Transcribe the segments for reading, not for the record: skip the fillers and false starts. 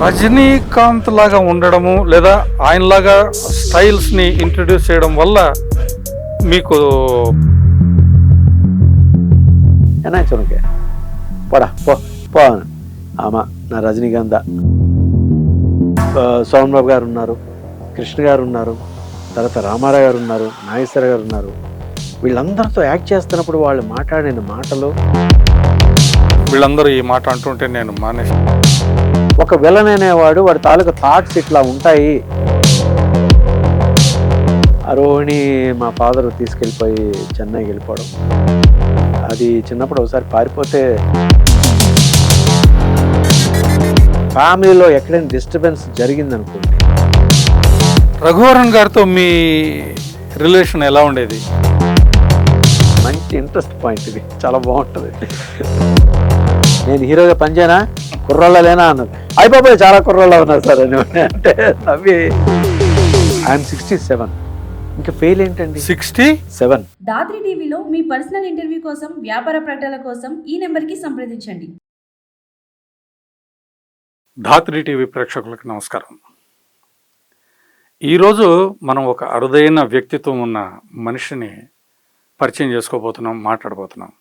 రజనీకాంత్ లాగా ఉండడము లేదా ఆయనలాగా స్టైల్స్ని ఇంట్రడ్యూస్ చేయడం వల్ల మీకు என்ன சொல்லுங்க போடா போ పో ఆమా నా రజనీకాంత్ సోమన్ బాబు గారు ఉన్నారు, కృష్ణ గారు ఉన్నారు, తర్వాత రామారావు గారు ఉన్నారు, నాగేశ్వర గారు ఉన్నారు. వీళ్ళందరితో యాక్ట్ చేస్తున్నప్పుడు వాళ్ళు మాట్లాడిన మాటలు, వీళ్ళందరూ ఈ మాట అంటుంటే నేను మానేసి ఒక విలన్ అనేవాడు వాడి తాలూకు థాట్స్ ఇట్లా ఉంటాయి. ఆ రోహిణి మా ఫాదర్ తీసుకెళ్ళిపోయి చెన్నైకి వెళ్ళిపోవడం, అది చిన్నప్పుడు ఒకసారి పారిపోతే ఫ్యామిలీలో ఎక్కడైనా డిస్టర్బెన్స్ జరిగిందనుకోండి. రఘువరన్ గారితో మీ రిలేషన్ ఎలా ఉండేది? మంచి ఇంట్రెస్ట్ పాయింట్, ఇది చాలా బాగుంటుంది. నేను హీరోగా పనిచేయనా, కుర్రోళ్ళ లేనా అన్నది. అయిపోయి చాలా కుర్రోళ్ళ ఉన్నారు సార్ అని అంటే నవ్వి ఐఎమ్ 67. ఇంకా ఫెయిల్ ఏంటండి 67. దాత్రి టీవీలో మీ పర్సనల్ ఇంటర్వ్యూ కోసం, వ్యాపార ప్రకటనల కోసం ఈ నెంబర్కి సంప్రదించండి. ధాత్రి టీవీ ప్రేక్షకులకు నమస్కారం. ఈరోజు మనం ఒక అరుదైన వ్యక్తిత్వం ఉన్న మనిషిని పరిచయం చేసుకోబోతున్నాం, మాట్లాడబోతున్నాం.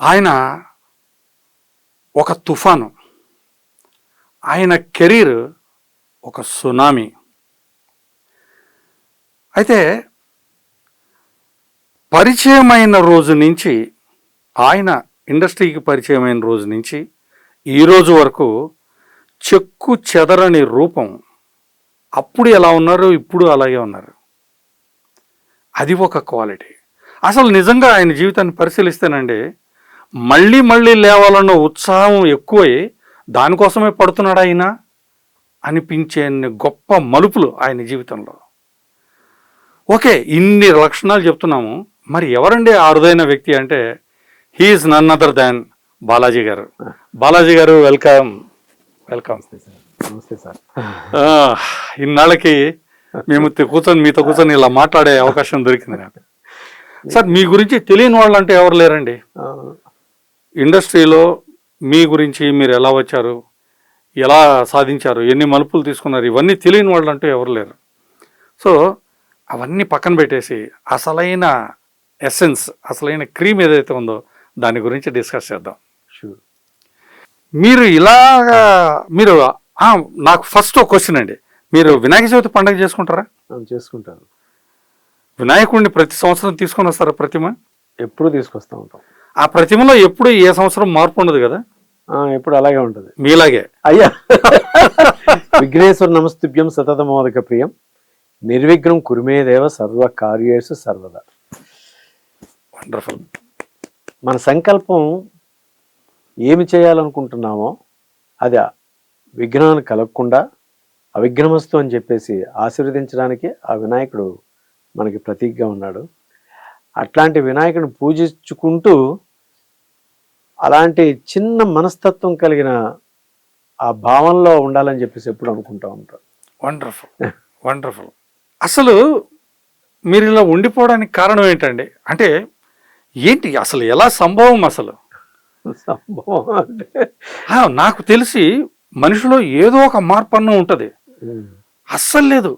ఆయన ఒక తుఫాను, ఆయన కెరీర్ ఒక సునామీ. అయితే పరిచయమైన రోజు నుంచి, ఆయన ఇండస్ట్రీకి పరిచయమైన రోజు నుంచి ఈ రోజు వరకు చెక్కు చెదరని రూపం. అప్పుడు ఎలా ఉన్నారు, ఇప్పుడు అలాగే ఉన్నారు. అది ఒక క్వాలిటీ. అసలు నిజంగా ఆయన జీవితాన్ని పరిశీలిస్తేనండి, మళ్ళీ మళ్ళీ లేవాలన్న ఉత్సాహం ఎక్కువై దానికోసమే పడుతున్నాడు ఆయన అనిపించే గొప్ప మలుపులు ఆయన జీవితంలో. ఓకే, ఇన్ని లక్షణాలు చెప్తున్నాము. మరి ఎవరండి ఆ అరుదైన వ్యక్తి అంటే, he is none other than Balaji గారు. బాలాజీ గారు, వెల్కమ్. వెల్కమ్. నమస్తే సార్. ఇన్నాళ్ళకి మేము మీతో కూర్చొని ఇలా మాట్లాడే అవకాశం దొరికింది నాకు. సార్, మీ గురించి తెలియని వాళ్ళు అంటే ఎవరు లేరండి ఇండస్ట్రీలో. మీ గురించి మీరు ఎలా వచ్చారు, ఎలా సాధించారు, ఎన్ని మలుపులు తీసుకున్నారు, ఇవన్నీ తెలియని వాళ్ళు అంటూ ఎవరు లేరు. సో అవన్నీ పక్కన పెట్టేసి అసలైన ఎసెన్స్, అసలైన క్రీమ్ ఏదైతే ఉందో దాని గురించి డిస్కస్ చేద్దాం. షూర్. మీరు నాకు ఫస్ట్ ఒక క్వశ్చన్ అండి. మీరు వినాయక చవితి పండుగ చేసుకుంటారా? చేసుకుంటాను. వినాయకుడిని ప్రతి సంవత్సరం తీసుకొని వస్తారా? ప్రతిమ ఎప్పుడు తీసుకొస్తూ ఉంటాం. ఆ ప్రతిమలో ఎప్పుడు ఏ సంవత్సరం మార్పు ఉండదు కదా? ఎప్పుడు అలాగే ఉంటుంది. మీలాగే అయ్యా. విఘ్నేశ్వర నమస్తుభ్యం సతతమోదక ప్రియం నిర్విఘ్నం కురుమేదేవ సర్వ కార్యేషు సర్వదా. వండర్ఫుల్. మన సంకల్పం ఏమి చేయాలనుకుంటున్నామో అది విఘ్నాన్ని కలగకుండా అవిఘ్నమస్తు అని చెప్పేసి ఆశీర్వదించడానికి ఆ వినాయకుడు మనకి ప్రతీకగా ఉన్నాడు. అట్లాంటి వినాయకుడిని పూజించుకుంటూ అలాంటి చిన్న మనస్తత్వం కలిగిన ఆ భావంలో ఉండాలని చెప్పేసి ఎప్పుడు అనుకుంటూ ఉంటాం. Wonderful, wonderful. అసలు మీరు ఇలా ఉండిపోవడానికి కారణం ఏంటండి? అంటే ఏంటి అసలు, ఎలా సంభవం అసలు? సంభవం అంటే నాకు తెలిసి మనిషిలో ఏదో ఒక మార్పు అన్న ఉంటుంది. అస్సలు లేదు.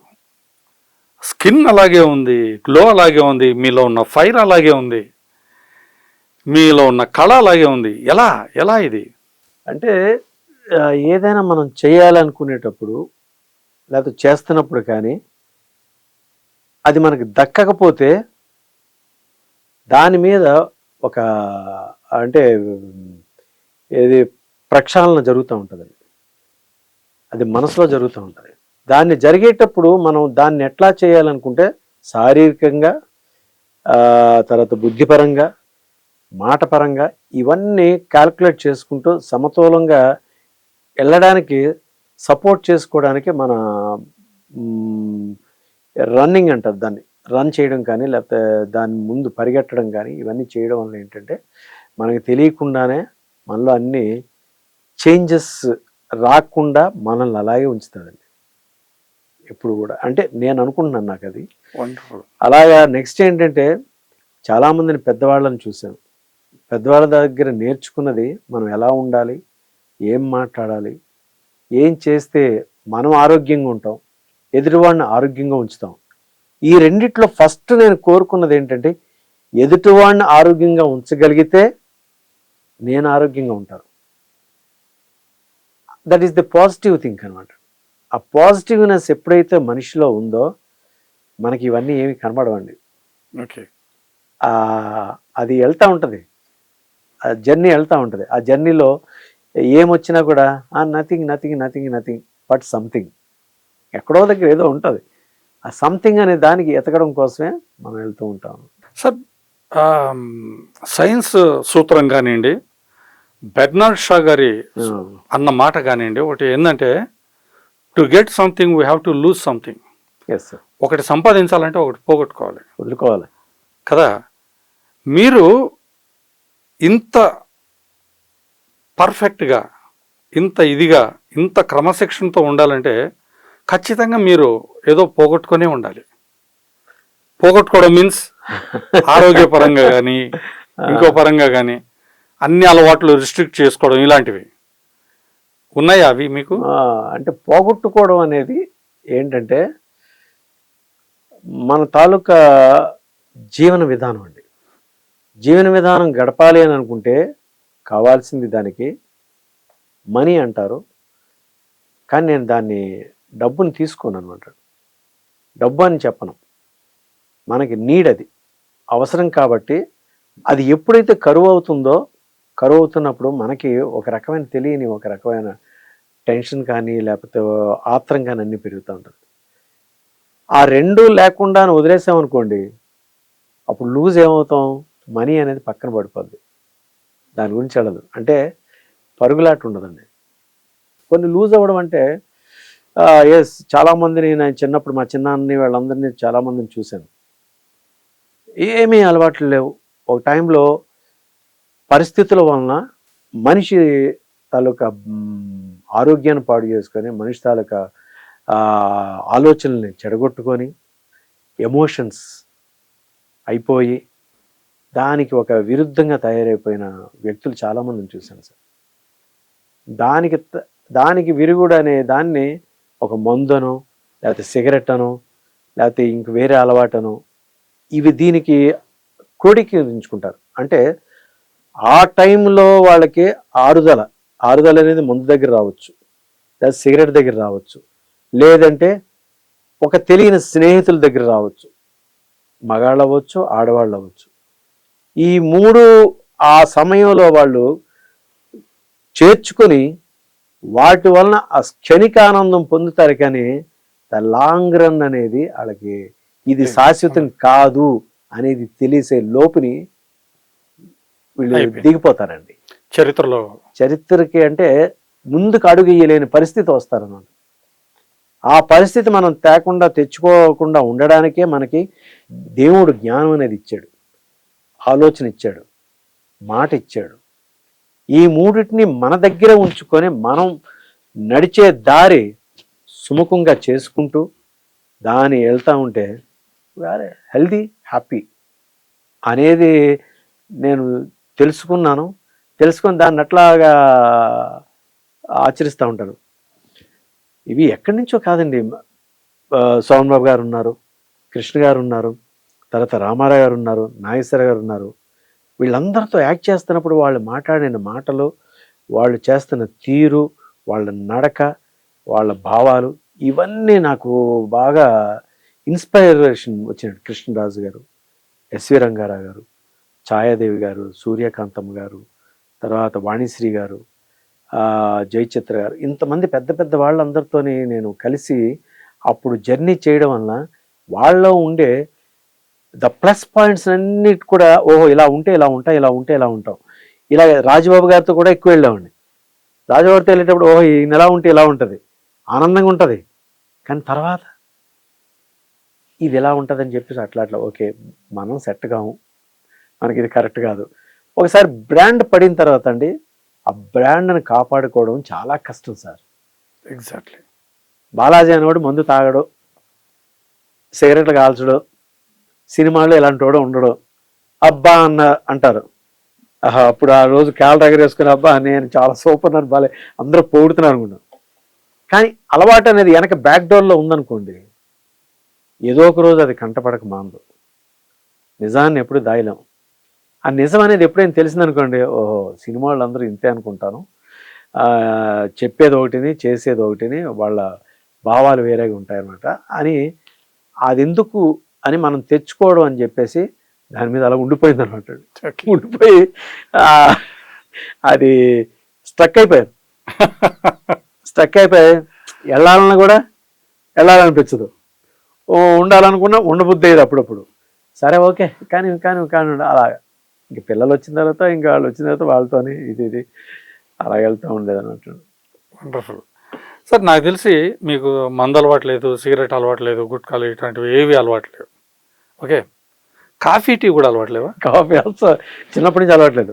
స్కిన్ అలాగే ఉంది, గ్లో అలాగే ఉంది, మీలో ఉన్న ఫైర్ అలాగే ఉంది, మీలో ఉన్న కళ అలాగే ఉంది. ఎలా ఎలా ఇది అంటే ఏదైనా మనం చేయాలనుకునేటప్పుడు లేకపోతే చేస్తున్నప్పుడు కానీ అది మనకి దక్కకపోతే దాని మీద ఒక అంటే ఏది ప్రక్షాళన జరుగుతూ ఉంటుందండి. అది మనసులో జరుగుతూ ఉంటుంది. దాన్ని జరిగేటప్పుడు మనం దాన్ని ఎట్లా చేయాలనుకుంటే శారీరకంగా, తర్వాత బుద్ధిపరంగా, మాటపరంగా ఇవన్నీ క్యాల్కులేట్ చేసుకుంటూ సమతూలంగా వెళ్ళడానికి సపోర్ట్ చేసుకోవడానికి మన రన్నింగ్ అంటారు దాన్ని, రన్ చేయడం కానీ లేకపోతే దాని ముందు పరిగెట్టడం కానీ ఇవన్నీ చేయడం వల్ల ఏంటంటే మనకి తెలియకుండానే మనలో అన్ని చేంజెస్ రాకుండా మనల్ని అలాగే ఉంచుతుందండి ఎప్పుడు కూడా. అంటే నేను అనుకుంటున్నాను, నాకు అది అలాగా. నెక్స్ట్ ఏంటంటే చాలామందిని పెద్దవాళ్ళని చూసాను. పెద్దవాళ్ళ దగ్గర నేర్చుకున్నది మనం ఎలా ఉండాలి, ఏం మాట్లాడాలి, ఏం చేస్తే మనం ఆరోగ్యంగా ఉంటాం, ఎదుటివాడిని ఆరోగ్యంగా ఉంచుతాం. ఈ రెండిట్లో ఫస్ట్ నేను కోరుకున్నది ఏంటంటే, ఎదుటివాడిని ఆరోగ్యంగా ఉంచగలిగితే నేను ఆరోగ్యంగా ఉంటాను. That is the positive think అనమాట. ఆ పాజిటివ్నెస్ ఎప్పుడైతే మనిషిలో ఉందో మనకి ఇవన్నీ ఏమి కనబడవండి. ఓకే. అది వెళ్తూ ఉంటుంది, ఆ జర్నీ వెళ్తూ ఉంటుంది. ఆ జర్నీలో ఏమొచ్చినా కూడా nothing nothing nothing nothing but something, ఎక్కడో దగ్గర ఏదో ఉంటుంది. ఆ సంథింగ్ అనే దానికి ఎతకడం కోసమే మనం వెళ్తూ ఉంటాం. సార్, సైన్స్ సూత్రం కానివ్వండి, బెర్నార్డ్ షా గారి అన్న మాట కానివ్వండి, ఒకటి ఏంటంటే, to get something we have to lose something. Yes sir. ఒకటి సంపాదించాలంటే ఒకటి పోగొట్టుకోవాలి, వదులుకోవాలి కదా. మీరు ఇంత పర్ఫెక్ట్గా, ఇంత ఇదిగా, ఇంత క్రమశిక్షణతో ఉండాలంటే ఖచ్చితంగా మీరు ఏదో పోగొట్టుకునే ఉండాలి. పోగొట్టుకోవడం మీన్స్ ఆరోగ్యపరంగా కానీ ఇంకో పరంగా కానీ అన్ని అలవాట్లు రిస్ట్రిక్ట్ చేసుకోవడం ఇలాంటివి ఉన్నాయా అవి మీకు? అంటే పోగొట్టుకోవడం అనేది ఏంటంటే మన తాలూకా జీవన విధానం అండి. జీవన విధానం గడపాలి అని అనుకుంటే కావాల్సింది దానికి మనీ అంటారు, కానీ నేను దాన్ని డబ్బుని తీసుకోను అనమాట. డబ్బు అని చెప్పను, మనకి నీడ్, అది అవసరం. కాబట్టి అది ఎప్పుడైతే కరువు అవుతుందో, కరువు అవుతున్నప్పుడు మనకి ఒక రకమైన తెలియని ఒక రకమైన టెన్షన్ కానీ లేకపోతే ఆత్రం కానీ అన్నీ పెరుగుతూ ఉంటుంది. ఆ రెండు లేకుండా వదిలేసామనుకోండి, అప్పుడు లూజ్ ఏమవుతాం, మనీ అనేది పక్కన పడిపోద్ది, దాని గురించి వెళ్ళదు. అంటే పరుగులాట ఉండదండి. కొన్ని లూజ్ అవ్వడం అంటే ఎస్, చాలామందిని నేను చిన్నప్పుడు మా చిన్నాన్ని వాళ్ళందరినీ చాలామందిని చూశాను. ఏమీ అలవాట్లు లేవు. ఒక టైంలో పరిస్థితుల వలన మనిషి తాలూకా ఆరోగ్యాన్ని పాడు చేసుకొని, మనిషి తాలూకా ఆలోచనల్ని చెడగొట్టుకొని, ఎమోషన్స్ అయిపోయి దానికి ఒక విరుద్ధంగా తయారైపోయిన వ్యక్తులు చాలామందిని చూశాను సార్. దానికి విరుగుడు అనే దాన్ని ఒక మందునో లేకపోతే సిగరెట్ అనో లేకపోతే ఇంక వేరే అలవాటనో ఇవి దీనికి క్రోడీకరించుకుంటారు. అంటే ఆ టైంలో వాళ్ళకి ఆరుదల అనేది మందు దగ్గర రావచ్చు, లేదా సిగరెట్ దగ్గర రావచ్చు, లేదంటే ఒక తెలియని స్నేహితుల దగ్గర రావచ్చు, మగాళ్ళు అవ్వచ్చు, ఆడవాళ్ళు అవ్వచ్చు. ఈ మూడు ఆ సమయంలో వాళ్ళు చేర్చుకొని వాటి వలన ఆ క్షణిక ఆనందం పొందుతారు, కానీ ద లాంగ్ రన్ అనేది వాళ్ళకి ఇది శాశ్వతం కాదు అనేది తెలిసే లోపుని వీళ్ళు దిగిపోతారండి చరిత్రకి. అంటే ముందుకు అడుగు వేయలేని పరిస్థితి వస్తారన్నమాట. ఆ పరిస్థితి మనం తెచ్చుకోకుండా ఉండడానికే మనకి దేవుడు జ్ఞానం అనేది ఇచ్చాడు, ఆలోచన ఇచ్చాడు, మాట ఇచ్చాడు. ఈ మూడింటిని మన దగ్గర ఉంచుకొని మనం నడిచే దారి సుముఖంగా చేసుకుంటూ దాన్ని వెళ్తూ ఉంటే హెల్దీ, హ్యాపీ అనేది నేను తెలుసుకొని దాన్ని అట్లాగా ఆచరిస్తూ ఉంటాను. ఇవి ఎక్కడి నుంచో కాదండి. సోమన్ బాబు గారు ఉన్నారు, కృష్ణ గారు ఉన్నారు, తర్వాత రామారావు గారు ఉన్నారు, నాగేశ్వర గారు ఉన్నారు. వీళ్ళందరితో యాక్ట్ చేస్తున్నప్పుడు వాళ్ళు మాట్లాడిన మాటలు, వాళ్ళు చేస్తున్న తీరు, వాళ్ళ నడక, వాళ్ళ భావాలు ఇవన్నీ నాకు బాగా ఇన్స్పైరేషన్ వచ్చినట్టు. కృష్ణరాజు గారు, ఎస్వి రంగారావు గారు, ఛాయాదేవి గారు, సూర్యకాంతమ్మ గారు, తర్వాత వాణిశ్రీ గారు, జయచిత్ర గారు, ఇంతమంది పెద్ద పెద్ద వాళ్ళందరితో నేను కలిసి అప్పుడు జర్నీ చేయడం వల్ల వాళ్ళలో ఉండే ద ప్లస్ పాయింట్స్ అన్నిటి కూడా, ఓహో ఇలా ఉంటే ఇలా ఉంటాం, ఇలా ఉంటే ఇలా ఉంటాం. ఇలా రాజబాబు గారితో కూడా ఎక్కువ వెళ్ళామండి. రాజబాబుతో వెళ్ళేటప్పుడు ఓహో ఈ నెల ఉంటే ఇలా ఉంటుంది, ఆనందంగా ఉంటుంది. కానీ తర్వాత ఇది ఎలా ఉంటుందని చెప్పేసి అట్లా ఓకే మనం సెట్ కాము, మనకి ఇది కరెక్ట్ కాదు. ఒకసారి బ్రాండ్ పడిన తర్వాత అండి, ఆ బ్రాండ్ని కాపాడుకోవడం చాలా కష్టం సార్. ఎగ్జాక్ట్లీ. బాలాజీ అనేవాడు మందు తాగడు, సిగరెట్లు కాల్చడు, సినిమాలో ఇలాంటి వాడు ఉండడు, అబ్బా అంటారు. అప్పుడు ఆ రోజు క్యాలరీ ఎగరేసుకుని అబ్బా నేను చాలా సూపర్ అని బాలే అందరూ పొగుడుతున్నారు అనుకున్నాను. కానీ అలవాటు అనేది వెనక బ్యాక్ డోర్లో ఉందనుకోండి, ఏదో ఒక రోజు అది కంటపడక మాందు. నిజాన్ని ఎప్పుడు దాయలేం. ఆ నిజం అనేది ఎప్పుడైనా తెలిసిందనుకోండి, ఓహో సినిమా వాళ్ళు అందరూ ఇంతే అనుకుంటాను, చెప్పేది ఒకటిని చేసేది ఒకటిని, వాళ్ళ భావాలు వేరేగా ఉంటాయన్నమాట అని, అది ఎందుకు అని మనం తెచ్చుకోవడం అని చెప్పేసి దాని మీద అలా ఉండిపోయింది అనమాట. ఉండిపోయి అది స్ట్రక్ అయిపోయాను. స్ట్రక్ అయిపోయి వెళ్ళాలన్నా కూడా వెళ్ళాలనిపించదు, ఉండాలనుకున్నా ఉండబుద్ధి అయ్యేది అప్పుడప్పుడు. సరే ఓకే కానీ కానీ కానీ అలాగా ఇంక పిల్లలు వచ్చిన తర్వాత ఇంకా వాళ్ళు వచ్చిన తర్వాత వాళ్ళతోని ఇది అలా వెళ్తూ ఉండేది అన్నట్టు. Wonderful sir. నాకు తెలిసి మీకు మందు అలవాటు లేదు, సిగరెట్ అలవాటు లేదు, గుట్కాలు ఇట్లాంటివి ఏవి అలవాటు లేవు. ఓకే, కాఫీ టీ కూడా అలవాటు లేవా? కాఫీ అసలు చిన్నప్పటి నుంచి అలవాట్లేదు.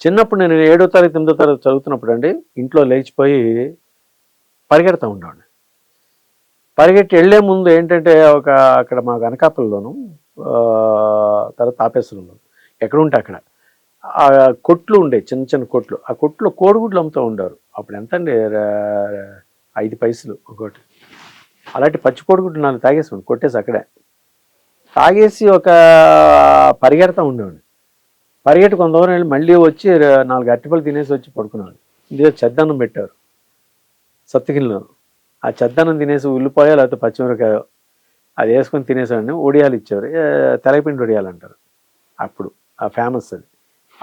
చిన్నప్పుడు నేను 7వ తరగతి 8వ తరగతి చదువుతున్నప్పుడు అండి, ఇంట్లో లేచిపోయి పరిగెడతా ఉండేవాడిని. పరిగెట్టి వెళ్లే ముందు ఏంటంటే అక్కడ మా అనకాపల్లిలోను, తర్వాత తాపేశ్వరంలో ఎక్కడ ఉంటే అక్కడ ఆ కొట్లు ఉండే, చిన్న చిన్న కొట్లు. ఆ కొట్లో కోడిగుడ్లు అమ్ముతూ ఉండేవారు. అప్పుడు ఎంత అండి, 5 పైసలు ఒకటి. అలాంటి పచ్చి కోడిగుడ్లు 4 తాగేసి కొట్టేసి అక్కడే తాగేసి పరిగెడతా ఉండేవాడిని. పరిగెట్టి కొంత దూరం వెళ్ళి మళ్ళీ వచ్చి 4 అరటిపళ్ళు తినేసి వచ్చి పడుకున్నాను. ఇదే చెద్దన్నం పెట్టారు సత్తుగిల్లో. ఆ చెద్దన్నం తినేసి ఉల్లిపాయ లేకపోతే పచ్చిమిరకాయ అది వేసుకొని తినేసాడిని. ఒడియాలు ఇచ్చేవారు, తెలగపిండి ఒడియాలు అంటారు అప్పుడు, ఆ ఫేమస్ అది.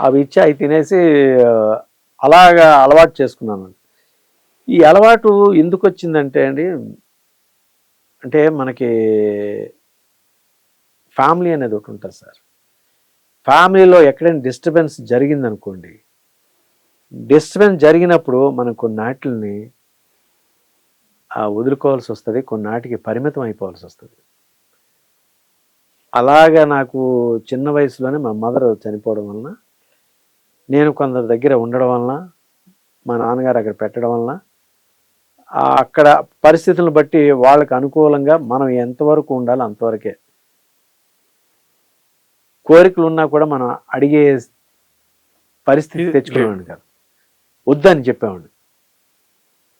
అవి ఇచ్చి అవి తినేసి అలాగా అలవాటు చేసుకున్నాను. ఈ అలవాటు ఎందుకు వచ్చిందంటే అండి, అంటే మనకి ఫ్యామిలీ అనేది ఒకటి ఉంటుంది సార్. ఫ్యామిలీలో ఎక్కడైనా డిస్టర్బెన్స్ జరిగిందనుకోండి, డిస్టర్బెన్స్ జరిగినప్పుడు మనం కొన్నాటిని వదులుకోవాల్సి వస్తుంది, కొన్నాటికి పరిమితం అయిపోవాల్సి వస్తుంది. అలాగా నాకు చిన్న వయసులోనే మా మదర్ చనిపోవడం వలన, నేను కొందరి దగ్గర ఉండడం వలన, మా నాన్నగారు అక్కడ పెట్టడం వలన, అక్కడ పరిస్థితులను బట్టి వాళ్ళకి అనుకూలంగా మనం ఎంతవరకు ఉండాలో అంతవరకే. కోరికలు ఉన్నా కూడా మనం అడిగే పరిస్థితి తెచ్చుకునేవాడిని కాదు, వద్దని చెప్పేవాడిని.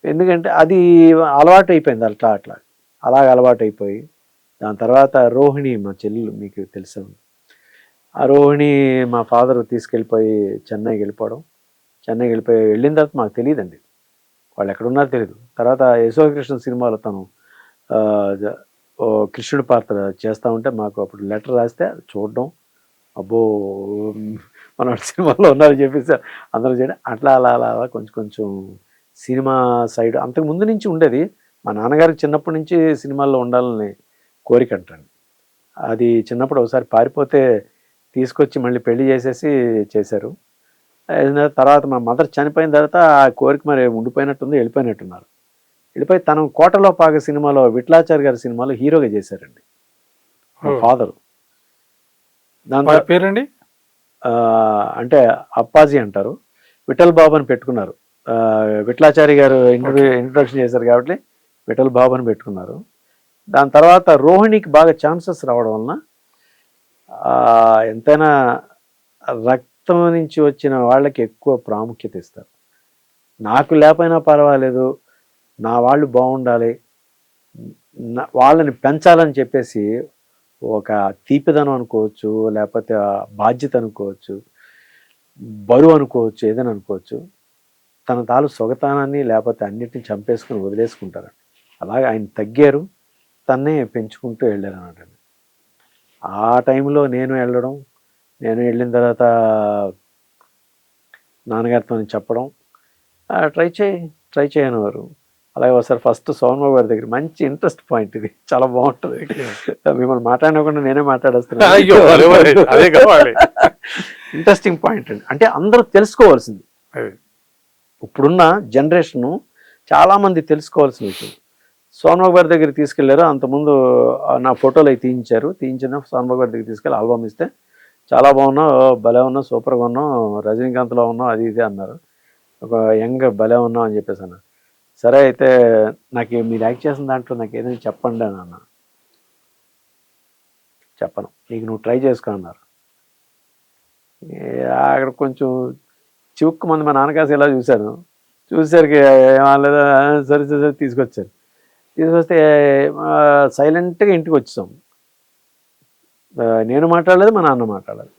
ఎందుకంటే అది అలవాటు అయిపోయింది, అట్లా అలాగ అలవాటు అయిపోయి. దాని తర్వాత రోహిణి మా చెల్లెలు, మీకు తెలుసు, ఆ రోహిణి మా ఫాదర్ తీసుకెళ్ళిపోయి చెన్నైకి వెళ్ళిపోవడం. చెన్నైకి వెళ్ళిన తర్వాత మాకు తెలియదండి వాళ్ళు ఎక్కడున్నారో తెలియదు. తర్వాత యశోకృష్ణ సినిమాలో తను కృష్ణుడి పాత్ర చేస్తూ ఉంటే మాకు అప్పుడు లెటర్ రాస్తే చూడడం, అబ్బో మన సినిమాలో ఉన్నారని చెప్పేసి అందరూ చేయడం, అట్లా అలా అలా అలా కొంచెం సినిమా సైడ్ అంతకు ముందు నుంచి ఉండేది. మా నాన్నగారికి చిన్నప్పటి నుంచి సినిమాల్లో ఉండాలని కోరిక అంటండి. అది చిన్నప్పుడు ఒకసారి పారిపోతే తీసుకొచ్చి మళ్ళీ పెళ్లి చేసేసి చేశారు. తర్వాత మా మదర్ చనిపోయిన తర్వాత ఆ కోరిక మరి ఉండిపోయినట్టుంది, వెళ్ళిపోయినట్టున్నారు. వెళ్ళిపోయి తను కోటలో పాక సినిమాలో విఠలాచారి గారి సినిమాలో హీరోగా చేశారండి మా ఫాదరు. దాంతో పేరండి అంటే అప్పాజీ అంటారు, విఠల్ బాబు అని పెట్టుకున్నారు. విఠలాచారి గారు ఇంట్రొడక్షన్ చేశారు కాబట్టి విఠల్ బాబు అని పెట్టుకున్నారు. దాని తర్వాత రోహిణికి బాగా ఛాన్సెస్ రావడం వలన, ఎంతైనా రక్తం నుంచి వచ్చిన వాళ్ళకి ఎక్కువ ప్రాముఖ్యత ఇస్తారు. నాకు లేకపోయినా పర్వాలేదు, నా వాళ్ళు బాగుండాలి, వాళ్ళని పెంచాలని చెప్పేసి ఒక తీపిదనం అనుకోవచ్చు, లేకపోతే బాధ్యత అనుకోవచ్చు, బరువు అనుకోవచ్చు, ఏదైనా అనుకోవచ్చు, తన తాలు సొగతానాన్ని లేకపోతే అన్నిటిని చంపేసుకుని వదిలేసుకుంటారు. అలాగే ఆయన తగ్గారు, తన్నే పెంచుకుంటూ వెళ్ళారు అన్నమాట. ఆ టైంలో నేను వెళ్ళిన తర్వాత నాన్నగారితో చెప్పడం, ట్రై చేయనివారు. అలాగే ఒకసారి ఫస్ట్ సోమబాబు గారి దగ్గర మంచి ఇంట్రెస్ట్ పాయింట్, ఇది చాలా బాగుంటుంది, మిమ్మల్ని మాట్లాడకుండా నేనే మాట్లాడేస్తున్నాను. ఇంట్రెస్టింగ్ పాయింట్ అండి. అంటే అందరూ తెలుసుకోవాల్సింది, ఇప్పుడున్న జనరేషను చాలామంది తెలుసుకోవాల్సిన విషయం. సోమబాబు గారి దగ్గర తీసుకెళ్లారు. అంతకుముందు నా ఫోటోలు అవి తీయించిన సోమబాబు గారి దగ్గర తీసుకెళ్ళి ఆల్బమ్ ఇస్తే, చాలా బాగున్నావు, భలే ఉన్నావు, సూపర్గా ఉన్నావు, రజనీకాంత్లో ఉన్నావు, అది ఇది అన్నారు. ఒక యంగ్ భలే ఉన్నావు అని చెప్పేసి అన్నారు. సరే అయితే నాకు మీరు యాక్ట్ చేసిన దాంట్లో నాకు ఏదైనా చెప్పండి అని అన్నా. చెప్పను, నీకు నువ్వు ట్రై చేసుకో అన్నారు. అక్కడ కొంచెం చివుక్కు మంది మా నాన్నకాసి ఇలా చూశాను. చూసేసరికి ఏమనలేదు, సరే సరే తీసుకొచ్చారు. తీసుకొస్తే సైలెంట్గా ఇంటికి వచ్చేసాం. నేను మాట్లాడలేదు, మా నాన్న మాట్లాడలేదు.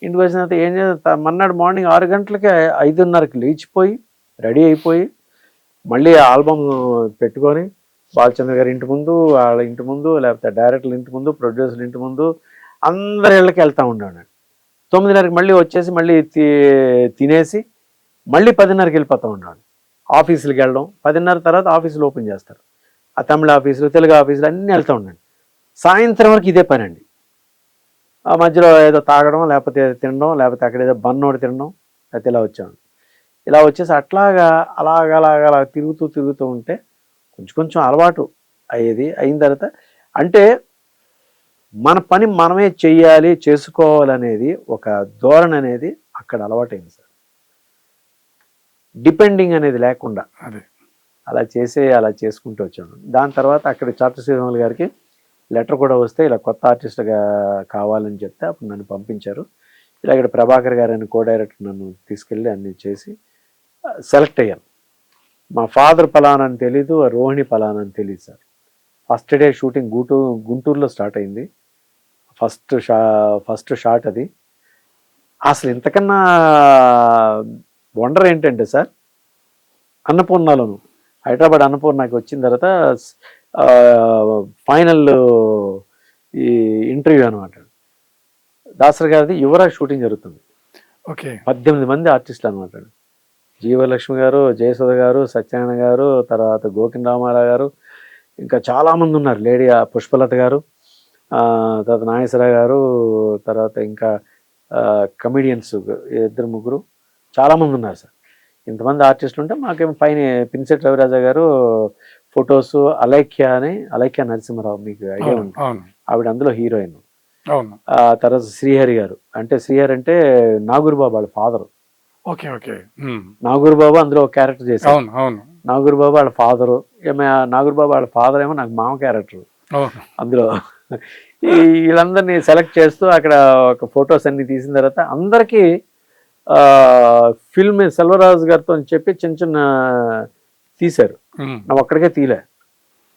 ఇంటికి వచ్చిన తర్వాత ఏం చేస్తా, మర్నాడు మార్నింగ్ 6 గంటలకి 5:30కి లేచిపోయి రెడీ అయిపోయి మళ్ళీ ఆల్బమ్ పెట్టుకొని బాలచంద్ర గారి ఇంటి ముందు, వాళ్ళ ఇంటి ముందు, లేకపోతే డైరెక్టర్ల ఇంటి ముందు, ప్రొడ్యూసర్ల ఇంటి ముందు అందరి ఇళ్ళకి వెళ్తూ ఉన్నాడు. 9:30కి మళ్ళీ వచ్చేసి మళ్ళీ తినేసి మళ్ళీ 10:30కి వెళ్ళిపోతూ ఉన్నాడు. ఆఫీసులకి వెళ్ళడం, 10:30 తర్వాత ఆఫీసులు ఓపెన్ చేస్తారు. ఆ తమిళ ఆఫీసులు, తెలుగు ఆఫీసులు అన్నీ వెళ్తూ ఉన్నాడు. సాయంత్రం వరకు ఇదే పని అండి. ఆ మధ్యలో ఏదో తాగడం, లేకపోతే తినడం, లేకపోతే అక్కడ ఏదో బన్నోడు తినడం, లేకపోతే ఇలా వచ్చాను. ఇలా వచ్చేసి అట్లాగా అలాగ తిరుగుతూ ఉంటే కొంచెం అలవాటు అయ్యేది. అయిన తర్వాత అంటే మన పని మనమే చెయ్యాలి, చేసుకోవాలనేది ఒక ధోరణి అనేది అక్కడ అలవాటైంది సార్. డిపెండింగ్ అనేది లేకుండా అదే అలా చేసుకుంటూ వచ్చాను. దాని తర్వాత అక్కడ చాటు శ్రీరాములు గారికి లెటర్ కూడా వస్తే ఇలా కొత్త ఆర్టిస్ట్గా కావాలని చెప్తే అప్పుడు నన్ను పంపించారు. ఇలా ఇక్కడ ప్రభాకర్ గారు అని కో డైరెక్టర్ నన్ను తీసుకెళ్ళి అన్నీ చేసి సెలెక్ట్ అయ్యాను. మా ఫాదర్ పలానా అని తెలీదు, రోహిణి పలానా అని తెలియదు సార్. ఫస్ట్ డే షూటింగ్ గుంటూరులో స్టార్ట్ అయింది. ఫస్ట్ షాట్ అది. అసలు ఇంతకన్నా వండర్ ఏంటంటే సార్, అన్నపూర్ణలోను హైదరాబాద్ అన్నపూర్ణకి వచ్చిన తర్వాత ఫైనల్ ఈ ఇంటర్వ్యూ అనమాట. దాసరి గారిది యువరాజ్ షూటింగ్ జరుగుతుంది. ఓకే. 18 మంది ఆర్టిస్టులు అనమాట. జీవలక్ష్మి గారు, జయసుధ గారు, సత్యనారాయణ గారు, తర్వాత గోకిన్ రామారావు గారు, ఇంకా చాలామంది ఉన్నారు. లేడీ పుష్పలత గారు, తర్వాత నాగేశ్వరరావు గారు, తర్వాత ఇంకా కమిడియన్స్ 2-3 చాలామంది ఉన్నారు సార్. ఇంతమంది ఆర్టిస్టులు ఉంటే మాకేమో పైన పినిశెట్టి రవిరాజా గారు ఫొటోస్, అలైఖ్య నరసింహరావు మీకు ఐడియా ఉంది, ఆవిడ అందులో హీరోయిన్. తర్వాత శ్రీహరి గారు, అంటే శ్రీహరి అంటే నాగూర్ బాబు వాళ్ళ father. Okay okay. Nagur Babu అందులో ఒక క్యారెక్టర్ చేశారు. నాగూర్ బాబు వాళ్ళ ఫాదరు, నాగూర్ బాబు వాళ్ళ ఫాదర్ ఏమో నాకు మామ క్యారెక్టర్ అందులో. వీళ్ళందరినీ సెలెక్ట్ చేస్తూ అక్కడ ఒక ఫొటోస్ అన్ని తీసిన తర్వాత అందరికీ ఫిల్మ్ సెల్వరాజు గారితో చెప్పి చిన్న తీశారు. నా ఒక్కడికే తీలే.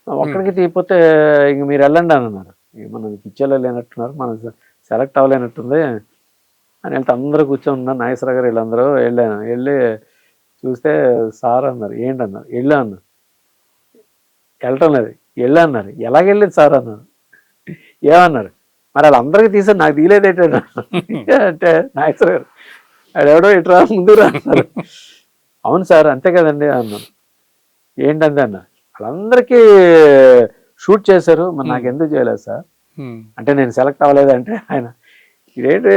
ఒక్కడికి తీయపోతే ఇంక మీరు వెళ్ళండి అని అన్నారు. మనం పిక్చర్లో లేనట్టున్నారు, మనం సెలెక్ట్ అవ్వలేనట్టుంది అని వెళ్తే అందరూ కూర్చొని ఉన్నారు. నాగేశ్వరరావు గారు వీళ్ళందరూ వెళ్ళి చూస్తే సార్ అన్నారు. ఏంటన్నారు? వెళ్ళా అన్నారు. వెళ్ళటం లేదు. వెళ్ళా అన్నారు. ఎలాగెళ్ళేది సార్ అన్నారు. ఏమన్నారు? మరి వాళ్ళందరికీ తీసారు, నాకు తీయలేదేంటన్నా అంటే నాగేశ్వర గారు ఆడెవడో ఇట్రా ముందు రా అన్నారు. అవును సార్ అంతే కదండి అన్నాను. ఏంటంటే అన్న వాళ్ళందరికీ షూట్ చేశారు, మరి నాకు ఎందుకు చేయలేదు సార్ అంటే నేను సెలెక్ట్ అవ్వలేదంటే ఆయన ఇదేంటి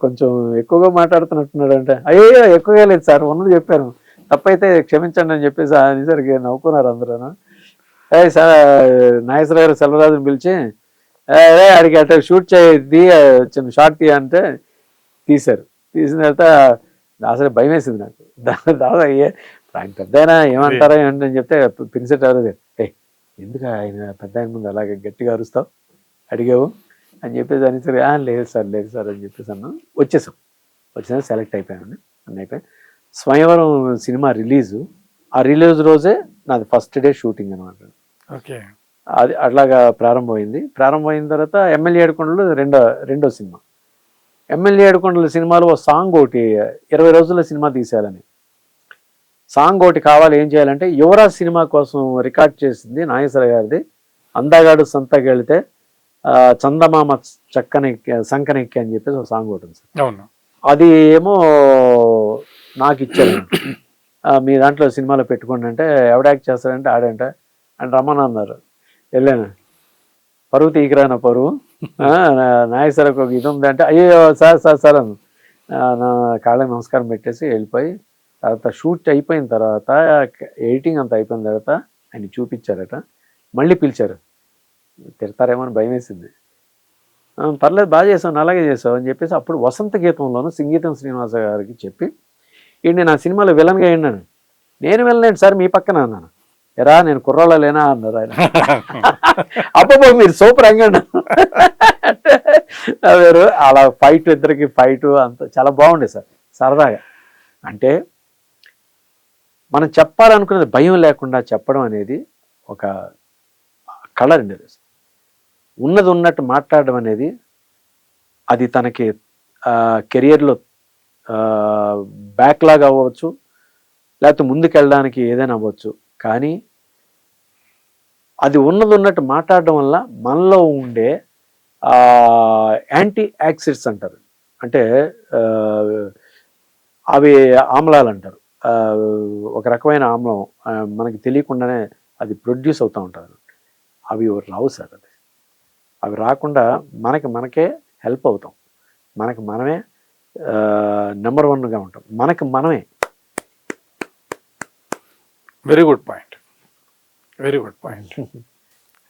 కొంచెం ఎక్కువగా మాట్లాడుతున్నట్టున్నాడు అంటే, అయ్యో ఎక్కువగా లేదు సార్, ఉన్నది చెప్పాను, తప్పైతే క్షమించండి అని చెప్పేసి అనేసరికి నవ్వుకున్నారు అందరూ. సార్ నాగేశ్వర గారు సెల్వరాజుని పిలిచి అడిగి అట్లా షూట్ చేయద్ది చిన్న షార్ట్ తీయ అంటే తీశారు. తీసిన తర్వాత అసలు భయం వేసింది నాకు. దాదా ఆయన పెద్ద అయినా ఏమంటారా ఏంటని చెప్తే పినిశెట్టి ఎవరు ఎందుకు ఆయన పెద్ద ఆయన ముందు అలాగే గట్టిగా అరుస్తావు అడిగావు అని చెప్పేసి అని సరే లేదు సార్ అని చెప్పేసి అన్నాను. వచ్చేసాను సెలెక్ట్ అయిపోయాను. అన్నీ అయిపోయాయి. స్వయంవరం సినిమా రిలీజు, ఆ రిలీజ్ రోజే నాది ఫస్ట్ డే షూటింగ్ అనమాట. ఓకే. అది అట్లాగా ప్రారంభమైన తర్వాత ఎమ్మెల్యే ఏడుకొండలు రెండో సినిమా. ఎమ్మెల్యే ఏడుకొండల సినిమాలో ఒక సాంగ్ ఒకటి 20 రోజుల్లో సినిమా తీసేయాలని సాంగ్ ఒకటి కావాలి. ఏం చేయాలంటే యువరాజ్ సినిమా కోసం రికార్డ్ చేసింది నాగేశ్వర గారిది. అందగాడు సంతకెళ్తే చందమామ సంకనెక్కి అని చెప్పేసి ఒక సాంగ్ ఒకటి ఉంది సార్. అది ఏమో నాకు ఇచ్చారు. మీ దాంట్లో సినిమాలో పెట్టుకోండి అంటే ఎవడ యాక్ట్ చేస్తాడంటే ఆడంట అని రమ్మని అన్నారు. వెళ్ళాను. పరువు తీకిరా నా పరువు నాగేశ్వరకు ఒక ఇది ఉంది అంటే అయ్యో సార్ నా కాళ్ళకి నమస్కారం పెట్టేసి వెళ్ళిపోయి తర్వాత షూట్ అయిపోయిన తర్వాత ఎడిటింగ్ అంతా అయిపోయిన తర్వాత ఆయన చూపించారట. మళ్ళీ పిలిచారు. తిడతారేమో అని భయం వేసింది. పర్లేదు బాగా చేసావు, అలాగే చేసావు అని చెప్పేసి అప్పుడు వసంత గీతంలోనూ సంగీతం శ్రీనివాస గారికి చెప్పి ఏంటి నా సినిమాలో విలన్గా ఏంటన్నాను. నేను వెళ్ళలేండి సార్ మీ పక్కన అన్నాను. ఎరా నేను కుర్రోళ్ళ లేనా అన్నారు ఆయన. అబ్బో మీరు సూపర్ అంగండి అన్నారు. అలా ఇద్దరికి ఫైట్ అంత చాలా బాగుండే సార్, సరదాగా. అంటే మనం చెప్పాలనుకునేది భయం లేకుండా చెప్పడం అనేది ఒక కళ అండి. అది ఉన్నది ఉన్నట్టు మాట్లాడడం అనేది అది తనకి కెరియర్లో బ్యాక్లాగ్ అవ్వచ్చు, లేకపోతే ముందుకెళ్ళడానికి ఏదైనా అవ్వచ్చు. కానీ అది ఉన్నది ఉన్నట్టు మాట్లాడడం వల్ల మనలో ఉండే యాంటీ యాక్సిడ్స్ అంటారు, అంటే అవి ఆమ్లాలు అంటారు. ఒక రకమైన ఆమ్లం మనకి తెలియకుండానే అది ప్రొడ్యూస్ అవుతూ ఉంటుంది. అవి రావు సార్. అవి రాకుండా మనకే హెల్ప్ అవుతాం, మనమే నెంబర్ 1గా ఉంటాం, మనమే. Very good point, very good point.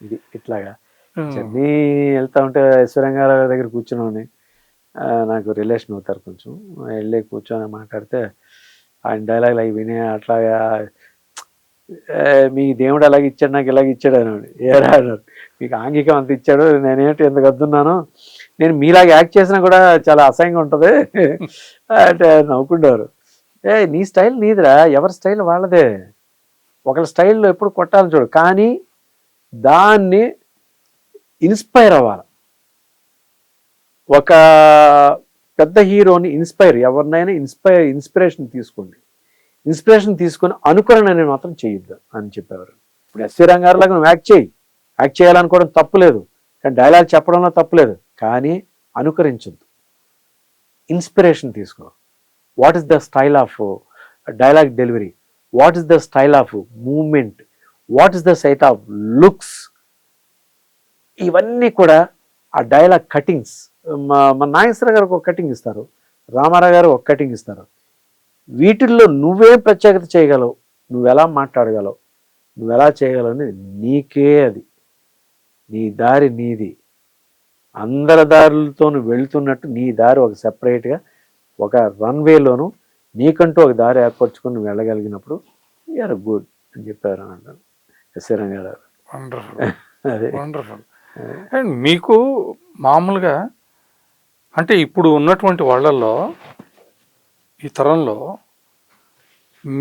ఇది ఇట్లాగా చెన్నై వెళ్తా ఉంటే ఐశ్వర్యంగారావు దగ్గర కూర్చుని నాకు రిలేషన్ అవుతారు, కొంచెం వెళ్ళి కూర్చొని మాట్లాడితే ఆయన డైలాగులు అవి వినే అట్లాగా మీ దేవుడు అలాగే ఇచ్చాడు, నాకు ఇలాగ ఇచ్చాడు అని. ఏరా అన్నారు, మీకు ఆంగికం అంత ఇచ్చాడు, నేనేంటి ఎంత గద్దున్నాను, నేను మీలాగా యాక్ట్ చేసినా కూడా చాలా అసహ్యంగా ఉంటుంది అంటే నవ్వుకుంటారు. నీ స్టైల్ నీదిరా, ఎవరి స్టైల్ వాళ్ళదే, ఒకరి స్టైల్లో ఎప్పుడు కొట్టాలని చూడు, కానీ దాన్ని ఇన్స్పైర్ అవ్వాలి. ఒక పెద్ద హీరోని ఎవరినైనా ఇన్స్పిరేషన్ తీసుకోండి, ఇన్స్పిరేషన్ తీసుకొని అనుకరణ అనేది మాత్రం చేయొద్దు అని చెప్పేవారు. ఇప్పుడు ఎస్వి రంగారావులాగా నువ్వు యాక్ట్ చేయాలనుకోవడం తప్పులేదు, కానీ డైలాగ్ చెప్పడంలో తప్పులేదు, కానీ అనుకరించొద్దు, ఇన్స్పిరేషన్ తీసుకో. What is the style of dialogue delivery, what is the style of moment, what is the sight of looks, ఇవన్నీ కూడా ఆ డైలాగ్ కటింగ్స్. మన నాగేశ్వర గారు ఒక కటింగ్ ఇస్తారు, రామారావు గారు ఒక కటింగ్ ఇస్తారు. వీటిల్లో నువ్వేం ప్రత్యేకత చేయగలవు, నువ్వెలా మాట్లాడగలవు, నువ్వెలా చేయగలవు అనేది నీకే, అది నీ దారి నీది. అందరి దారులతో నువ్వు వెళ్తున్నట్టు నీ దారి ఒక సెపరేట్గా ఒక రన్వేలోను నీకంటూ ఒక దారి ఏర్పరచుకొని నువ్వు వెళ్ళగలిగినప్పుడు యూఆర్ గుడ్ అని చెప్పారు అంటారు ఎస్వి రంగారావు. వండర్ఫుల్, అదే వండర్ఫుల్. అండ్ మీకు మామూలుగా అంటే ఇప్పుడు ఉన్నటువంటి వాళ్ళల్లో ఈ తరంలో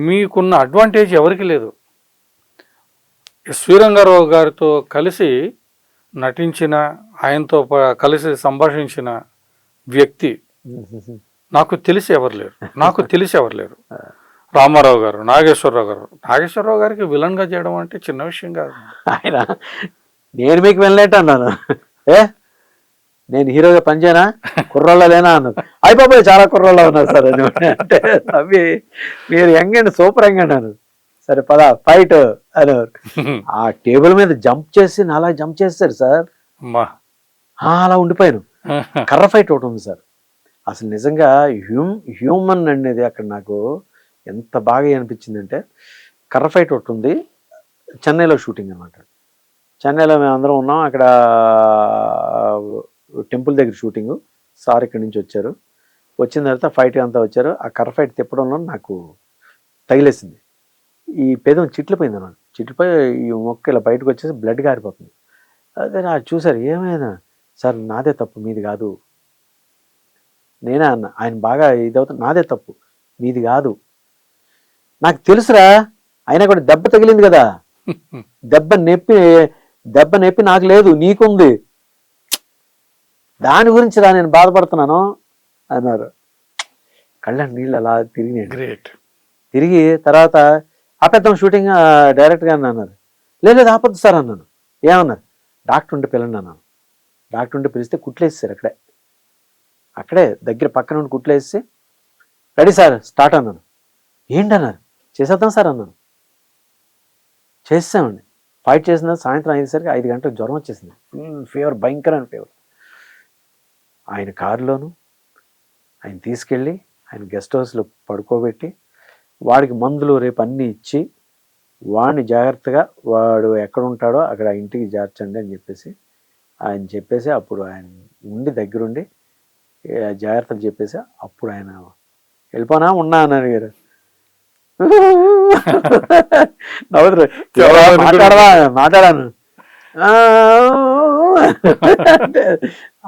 మీకున్న అడ్వాంటేజ్ ఎవరికి లేదు. శ్రీరంగారావు గారితో కలిసి నటించిన, ఆయనతో కలిసి సంభాషించిన వ్యక్తి నాకు తెలిసి ఎవరు లేరు. రామారావు గారు, నాగేశ్వరరావు గారికి విలన్గా చేయడం అంటే చిన్న విషయం కాదు. ఆయన నేను మీకు వెళ్ళలేట అన్నాను, నేను హీరోగా పనిచేయనా, కుర్రాళ్ళ లేనా అన్నారు. అయిపోయి చాలా కుర్రాళ్ళ ఉన్నారు సార్ అని అంటే అవి మీరు యంగ్ అండ్ సూపర్ యంగ్ అన్నారు. సరే పద ఫైట్ అనేవారు. ఆ టేబుల్ మీద జంప్ చేసి అలా జంప్ చేస్తారు సార్, అలా ఉండిపోయాను. కర్ర ఫైట్ ఒకటి ఉంది సార్, అసలు నిజంగా హ్యూమన్ అనేది అక్కడ నాకు ఎంత బాగా అనిపించిందంటే, కర్ర ఫైట్ ఒకటి ఉంది, చెన్నైలో షూటింగ్ అనమాట. చెన్నైలో మేము అందరం ఉన్నాం, అక్కడ టెంపుల్ దగ్గర షూటింగు. సార్ ఇక్కడి నుంచి వచ్చారు, వచ్చిన తర్వాత ఫైట్ అంతా వచ్చారు. ఆ కర్ర ఫైట్ తిప్పడంలో నాకు తగిలేసింది, ఈ పెదం చిట్లిపోయింది అన్నమాట. చిట్లిపోయి ఈ మొక్క ఇలా బయటకు వచ్చేసి బ్లడ్ గారిపోతుంది. అదే నాకు చూసారు, ఏమైనా సార్ నాదే తప్పు మీది కాదు, నేనే అన్న. ఆయన బాగా ఇదవుతుంది, నాదే తప్పు మీది కాదు, నాకు తెలుసురా, అయినా కూడా దెబ్బ తగిలింది కదా, దెబ్బ నొప్పి నాకు లేదు, నీకుంది, దాని గురించి రా నేను బాధపడుతున్నాను అన్నారు. కళ్ళ నీళ్ళు అలా తిరిగి తర్వాత ఆపేద్దాం షూటింగ్ డైరెక్ట్గా అన్నారు. లేదు ఆపొద్దు సార్ అన్నాను. ఏమన్నారు, డాక్టర్ ఉంటే పిల్లండి అన్నాను. డాక్టర్ ఉంటే పిలిస్తే కుట్లేసేసారు, అక్కడే దగ్గర పక్కన ఉండి కుట్లేసి రెడీ సార్ స్టార్ట్ అన్నాను. ఏంటన్నారు, చేసేద్దాం సార్ అన్నాను. చేసామండి. ఫైట్ చేసిన సాయంత్రం అయ్యేసరికి 5 గంటలకు జ్వరం వచ్చేసింది, ఫుల్ ఫీవర్, భయంకరమైన ఫీవర్. ఆయన కారులోను ఆయన తీసుకెళ్ళి ఆయన గెస్ట్ హౌస్లో పడుకోబెట్టి వాడికి మందులు రేపు అన్నీ ఇచ్చి వాడిని జాగ్రత్తగా వాడు ఎక్కడ ఉంటాడో అక్కడ ఇంటికి చేర్చండి అని చెప్పేసి అప్పుడు ఆయన ఉండి దగ్గరుండి జాగ్రత్తలు చెప్పేసి అప్పుడు ఆయన వెళ్ళిపోనా ఉన్నా అని అడిగారు. నవ్వుతారు, మాట్లాడాను అంటే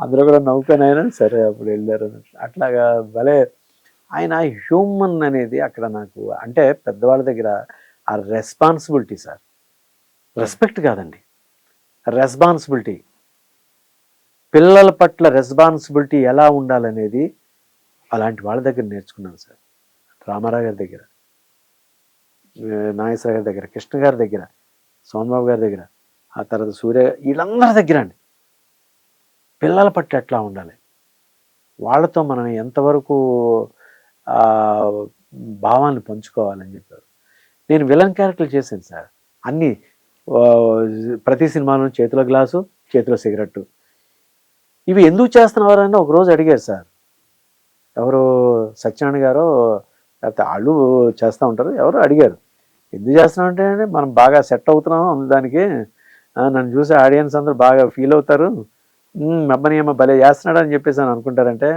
అందరూ కూడా నవ్వుకొని ఆయన సరే అప్పుడు వెళ్ళారు. అట్లాగా భలే ఆయన హ్యూమన్ అనేది అక్కడ నాకు అంటే పెద్దవాళ్ళ దగ్గర ఆ రెస్పాన్సిబిలిటీ సార్, రెస్పెక్ట్ కాదండి, రెస్పాన్సిబిలిటీ, పిల్లల పట్ల రెస్పాన్సిబిలిటీ ఎలా ఉండాలనేది అలాంటి వాళ్ళ దగ్గర నేర్చుకున్నాను సార్. రామారావు గారి దగ్గర, నాగేశ్వర గారి దగ్గర, కృష్ణ గారి దగ్గర, సోమబాబు గారి దగ్గర, ఆ తర్వాత సూర్య, వీళ్ళందరి దగ్గర అండి పిల్లల పట్ల ఎట్లా ఉండాలి, వాళ్ళతో మనం ఎంతవరకు భావాన్ని పంచుకోవాలని చెప్పారు. నేను విలన్ క్యారెక్టర్లు చేశాను సార్, అన్నీ ప్రతి సినిమాలో చేతిలో గ్లాసు, చేతిలో సిగరెట్టు. ఇవి ఎందుకు చేస్తున్నారు అని ఒకరోజు అడిగారు సార్, ఎవరు సత్యనారాయణ గారు లేకపోతే వాళ్ళు చేస్తూ ఉంటారు, ఎవరు అడిగారు ఎందుకు చేస్తున్నాం అంటే మనం బాగా సెట్ అవుతున్నాం దానికి, నన్ను చూసి ఆడియన్స్ అందరూ బాగా ఫీల్ అవుతారు, అబ్బని ఏమో భలే చేస్తున్నాడు అని చెప్పేసి అని అనుకుంటారంటే,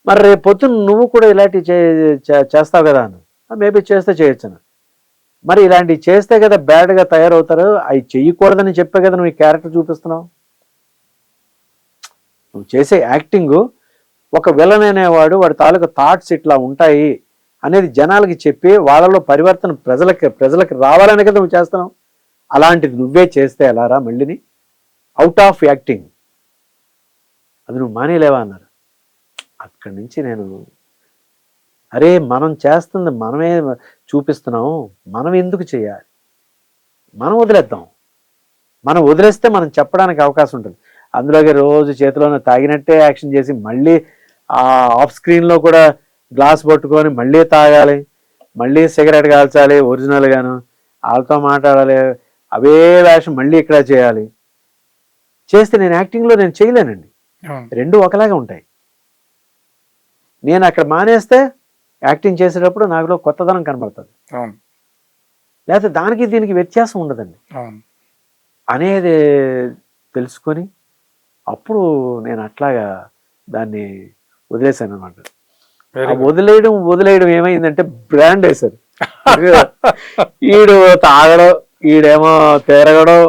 మరి రేపు పొద్దున్న నువ్వు కూడా ఇలాంటివి చేస్తావు కదా అని, మేబీ చేస్తే చేయొచ్చును, మరి ఇలాంటివి చేస్తే కదా బ్యాడ్గా తయారవుతారు, అవి చెయ్యకూడదని చెప్పే కదా నువ్వు ఈ క్యారెక్టర్ చూపిస్తున్నావు. నువ్వు చేసే యాక్టింగు ఒక విలన్ అనేవాడు వాడి తాలూకు థాట్స్ ఇట్లా ఉంటాయి అనేది జనాలకి చెప్పి వాళ్ళలో పరివర్తన ప్రజలకి రావాలని కదా నువ్వు చేస్తున్నావు. అలాంటిది నువ్వే చేస్తే ఎలారా మళ్ళీని, అవుట్ ఆఫ్ యాక్టింగ్, అది నువ్వు మానేలేవా అన్నారు. అక్కడి నుంచి నేను అరే మనం చేస్తుంది మనమే చూపిస్తున్నాం, మనం ఎందుకు చేయాలి, మనం వదిలేద్దాం, మనం వదిలేస్తే మనం చెప్పడానికి అవకాశం ఉంటుంది. అందులోకి రోజు చేతిలోనే తాగినట్టే యాక్షన్ చేసి మళ్ళీ ఆ ఆఫ్ స్క్రీన్లో కూడా గ్లాస్ పట్టుకొని మళ్ళీ తాగాలి, మళ్ళీ సిగరెట్ కాల్చాలి ఒరిజినల్గాను, వాళ్ళతో మాట్లాడాలి, అవే వేషం మళ్ళీ ఇక్కడ చేయాలి. చేస్తే నేను యాక్టింగ్లో నేను చేయలేనండి, రెండు ఒకలాగా ఉంటాయి. నేను అక్కడ మానేస్తే యాక్టింగ్ చేసేటప్పుడు నాకులో కొత్తదనం కనబడుతుంది, లేకపోతే దానికి దీనికి వ్యత్యాసం ఉండదండి అనేది తెలుసుకొని అప్పుడు నేను అట్లాగా దాన్ని వదిలేశాను అనమాట. వదిలేయడం ఏమైందంటే బ్రాండ్ వేశారు. ఈడు తాగడో, ఈడేమో తిరగడో,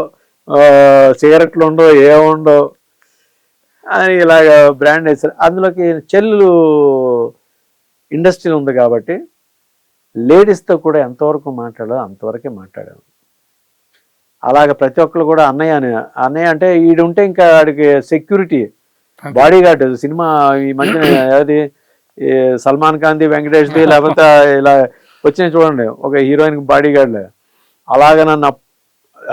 సిగరెట్లు ఉండో ఏముండో అని ఇలాగ బ్రాండ్ వేశారు. అందులోకి చెల్లు ఇండస్ట్రీ ఉంది కాబట్టి లేడీస్తో కూడా ఎంతవరకు మాట్లాడో అంతవరకే మాట్లాడాను. అలాగ ప్రతి ఒక్కరు కూడా అన్నయ్య అంటే ఈడు ఉంటే ఇంకా వాడికి సెక్యూరిటీ, బాడీ గార్డ్. సినిమా ఈ మధ్యన అది సల్మాన్ ఖాన్ది, వెంకటేష్ది, లేకపోతే ఇలా వచ్చినాయి చూడండి ఒక హీరోయిన్కి బాడీ గార్డ్. అలాగ నన్ను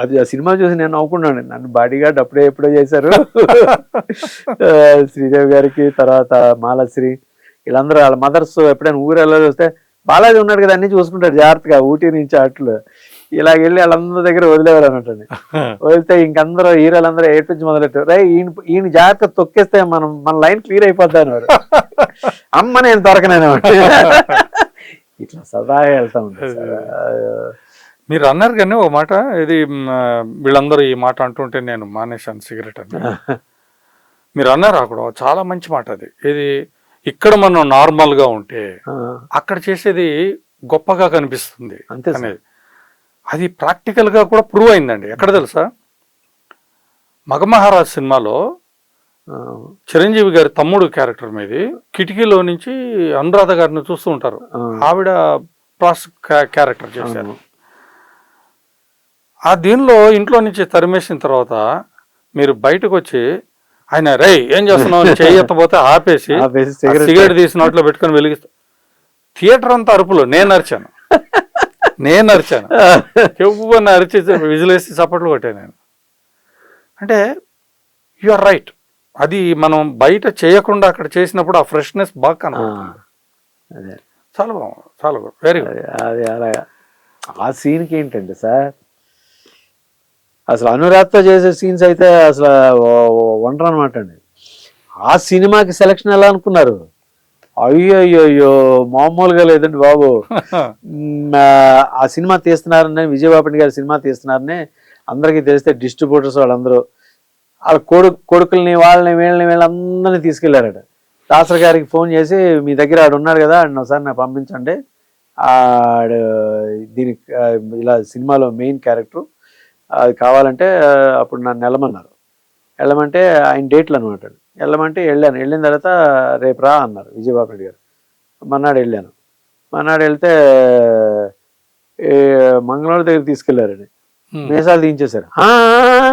అది ఆ సినిమా చూసి నేను నవ్వుకున్నాను, నన్ను బాడీ గార్డ్ అప్పుడే ఎప్పుడో చేశారు. శ్రీదేవి గారికి, తర్వాత మాలశ్రీ, వీళ్ళందరూ వాళ్ళ మదర్స్ ఎప్పుడైనా ఊరు వెళ్ళాలి వస్తే బాలాజీ ఉన్నాడు కదా అన్నీ చూసుకుంటాడు జాగ్రత్తగా, ఊటీ నుంచి అట్లు ఇలాగ వెళ్ళి వాళ్ళందరి దగ్గర వదిలేవారు అన్నట్టు. వదిలితే ఇంకందరూ హీరోలందరూ ఏడ్పించి మొదలెట్టారు, రై ఈయన జాగ్రత్త తొక్కేస్తే మన లైన్ క్లియర్ అయిపోద్ది అనేవారు. అమ్మ నేను దొరకనేవాడు. ఇట్లా సదాగా వెళ్తా ఉంటాను సార్. మీరు అన్నారు కానీ ఒక మాట, ఇది వీళ్ళందరూ ఈ మాట అంటుంటే నేను మానేశాను సిగరెట్ అని మీరు అన్నారు, అక్కడ చాలా మంచి మాట అది. ఇది ఇక్కడ మనం నార్మల్గా ఉంటే అక్కడ చేసేది గొప్పగా కనిపిస్తుంది అనేది, అది ప్రాక్టికల్గా కూడా ప్రూవ్ అయిందండి. ఎక్కడ తెలుసా, మగమహారాజ్ సినిమాలో చిరంజీవి గారి తమ్ముడు క్యారెక్టర్ మీద కిటికీలో నుంచి అనురాధ గారిని చూస్తూ ఉంటారు, ఆవిడ ప్రాస్ క్యారెక్టర్ చేశారు. ఆ దీనిలో ఇంట్లో నుంచి తరిమేసిన తర్వాత మీరు బయటకు వచ్చి ఆయన రే ఏం చేస్తున్నావు చేయకపోతే ఆపేసి సిగరెట్ తీసి నోట్లో పెట్టుకొని వెలిగిస్తా, థియేటర్ అంతా అరుపులు. నేను అరిచాను ఎవరిని అరిచి విజిలేసి చప్పట్లు కొట్టాను నేను. అంటే యు ఆర్ రైట్, అది మనం బయట చేయకుండా అక్కడ చేసినప్పుడు ఆ ఫ్రెష్నెస్ బాగా కనబడుతుంది. చాలా బాగుంది, చాలా వెరీ గుడ్. అది అలాగా ఆ సీన్కి ఏంటంటే సార్, అసలు అనురాధతో చేసే సీన్స్ అయితే అసలు వండర్ అనమాట అండి. ఆ సినిమాకి సెలక్షన్ ఎలా అనుకున్నారు, అయ్యో మామూలుగా లేదండి బాబు. ఆ సినిమా తీస్తున్నారని, విజయబాబు గారి సినిమా తీస్తున్నారని అందరికీ తెలిస్తే డిస్ట్రిబ్యూటర్స్ వాళ్ళందరూ వాళ్ళ కొడుకుల్ని వీళ్ళందరినీ తీసుకెళ్లారట. దాసరి గారికి ఫోన్ చేసి మీ దగ్గర ఆడు ఉన్నాడు కదా, ఆడిని ఒకసారి నాకు పంపించండి, ఆడు దీనికి ఇలా సినిమాలో మెయిన్ క్యారెక్టర్ అది కావాలంటే అప్పుడు నన్ను వెళ్ళమంటే ఆయన డేట్లు అనమాట. వెళ్ళమంటే వెళ్ళిన తర్వాత రేపు రా అన్నారు విజయబాబు రెడ్డి గారు. మన్నాడు వెళ్ళాను. మన్నాడు వెళ్తే మంగళవారి దగ్గర తీసుకెళ్లారండి. మీసాలు తీయించేశారు.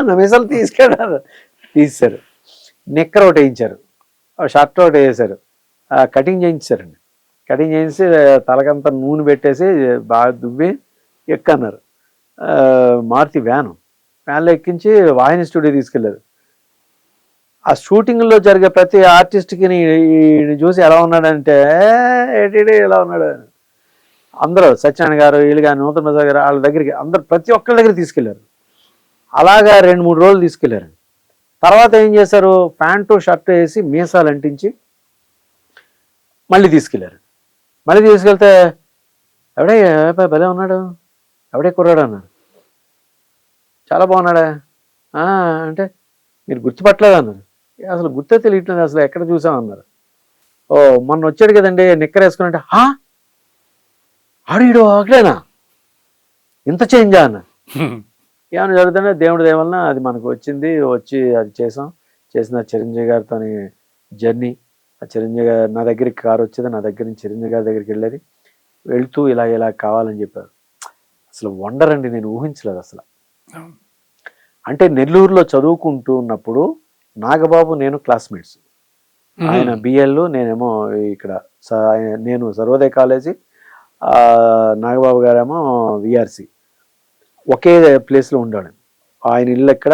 నా మీసాలు తీసుకెళ్ళారు, తీసేశారు. నిక్కర్ ఒకటి వేయించారు, షర్ట్ ఒకటి వేసారు, కటింగ్ చేయించారండి. కటింగ్ చేయించి తలకంతా నూనె పెట్టేసి బాగా దువ్వి ఎక్కన్నారు. మారుతి వ్యాన్లో ఎక్కించి వాహిని స్టూడియో తీసుకెళ్లారు. ఆ షూటింగ్లో జరిగే ప్రతి ఆర్టిస్ట్కి చూసి ఎలా ఉన్నాడంటే ఎలా ఉన్నాడు అందరూ, సత్యనారాయణ గారు వీళ్ళు కానీ, నూతన ప్రసాద్ గారు, వాళ్ళ దగ్గరికి అందరు ప్రతి ఒక్కరి దగ్గర తీసుకెళ్లారు. అలాగా 2-3 రోజులు తీసుకెళ్లారు. తర్వాత ఏం చేశారు, ప్యాంటు షర్ట్ వేసి మీసాలు అంటించి మళ్ళీ తీసుకెళ్లారు. మళ్ళీ తీసుకెళ్తే ఎవడే భలే ఉన్నాడు, ఎవడే కుర్రాడు అన్నారు. చాలా బాగున్నాడా అంటే మీరు గుర్తుపట్టలేదు అన్నారు. అసలు గుర్తే తెలియట్లేదు, అసలు ఎక్కడ చూసామన్నారు. ఓ మొన్న వచ్చాడు కదండి నిక్కర్ వేసుకుని. ఆడు అక్కడేనా, ఇంత చేంజా అన్న. ఏమైనా జరుగుతుంటే దేవుడి దేవలన అది మనకు వచ్చి అది చేసిన చిరంజీవి గారితో జర్నీ. ఆ చిరంజీవి గారు నా దగ్గరికి కారు వచ్చేది, నా దగ్గర నుంచి చిరంజీవి గారి దగ్గరికి వెళ్ళేది. వెళ్తూ ఇలా కావాలని చెప్పారు. అసలు వండర్ అండి, నేను ఊహించలేదు అసలు. అంటే నెల్లూరులో చదువుకుంటూ ఉన్నప్పుడు నాగబాబు నేను క్లాస్మేట్స్. ఆయన బిఎల్, నేనేమో ఇక్కడ నేను సర్వోదయ కాలేజీ, నాగబాబు గారేమో విఆర్సి. ఒకే ప్లేస్లో ఉండాడు. ఆయన ఇల్లు ఎక్కడ,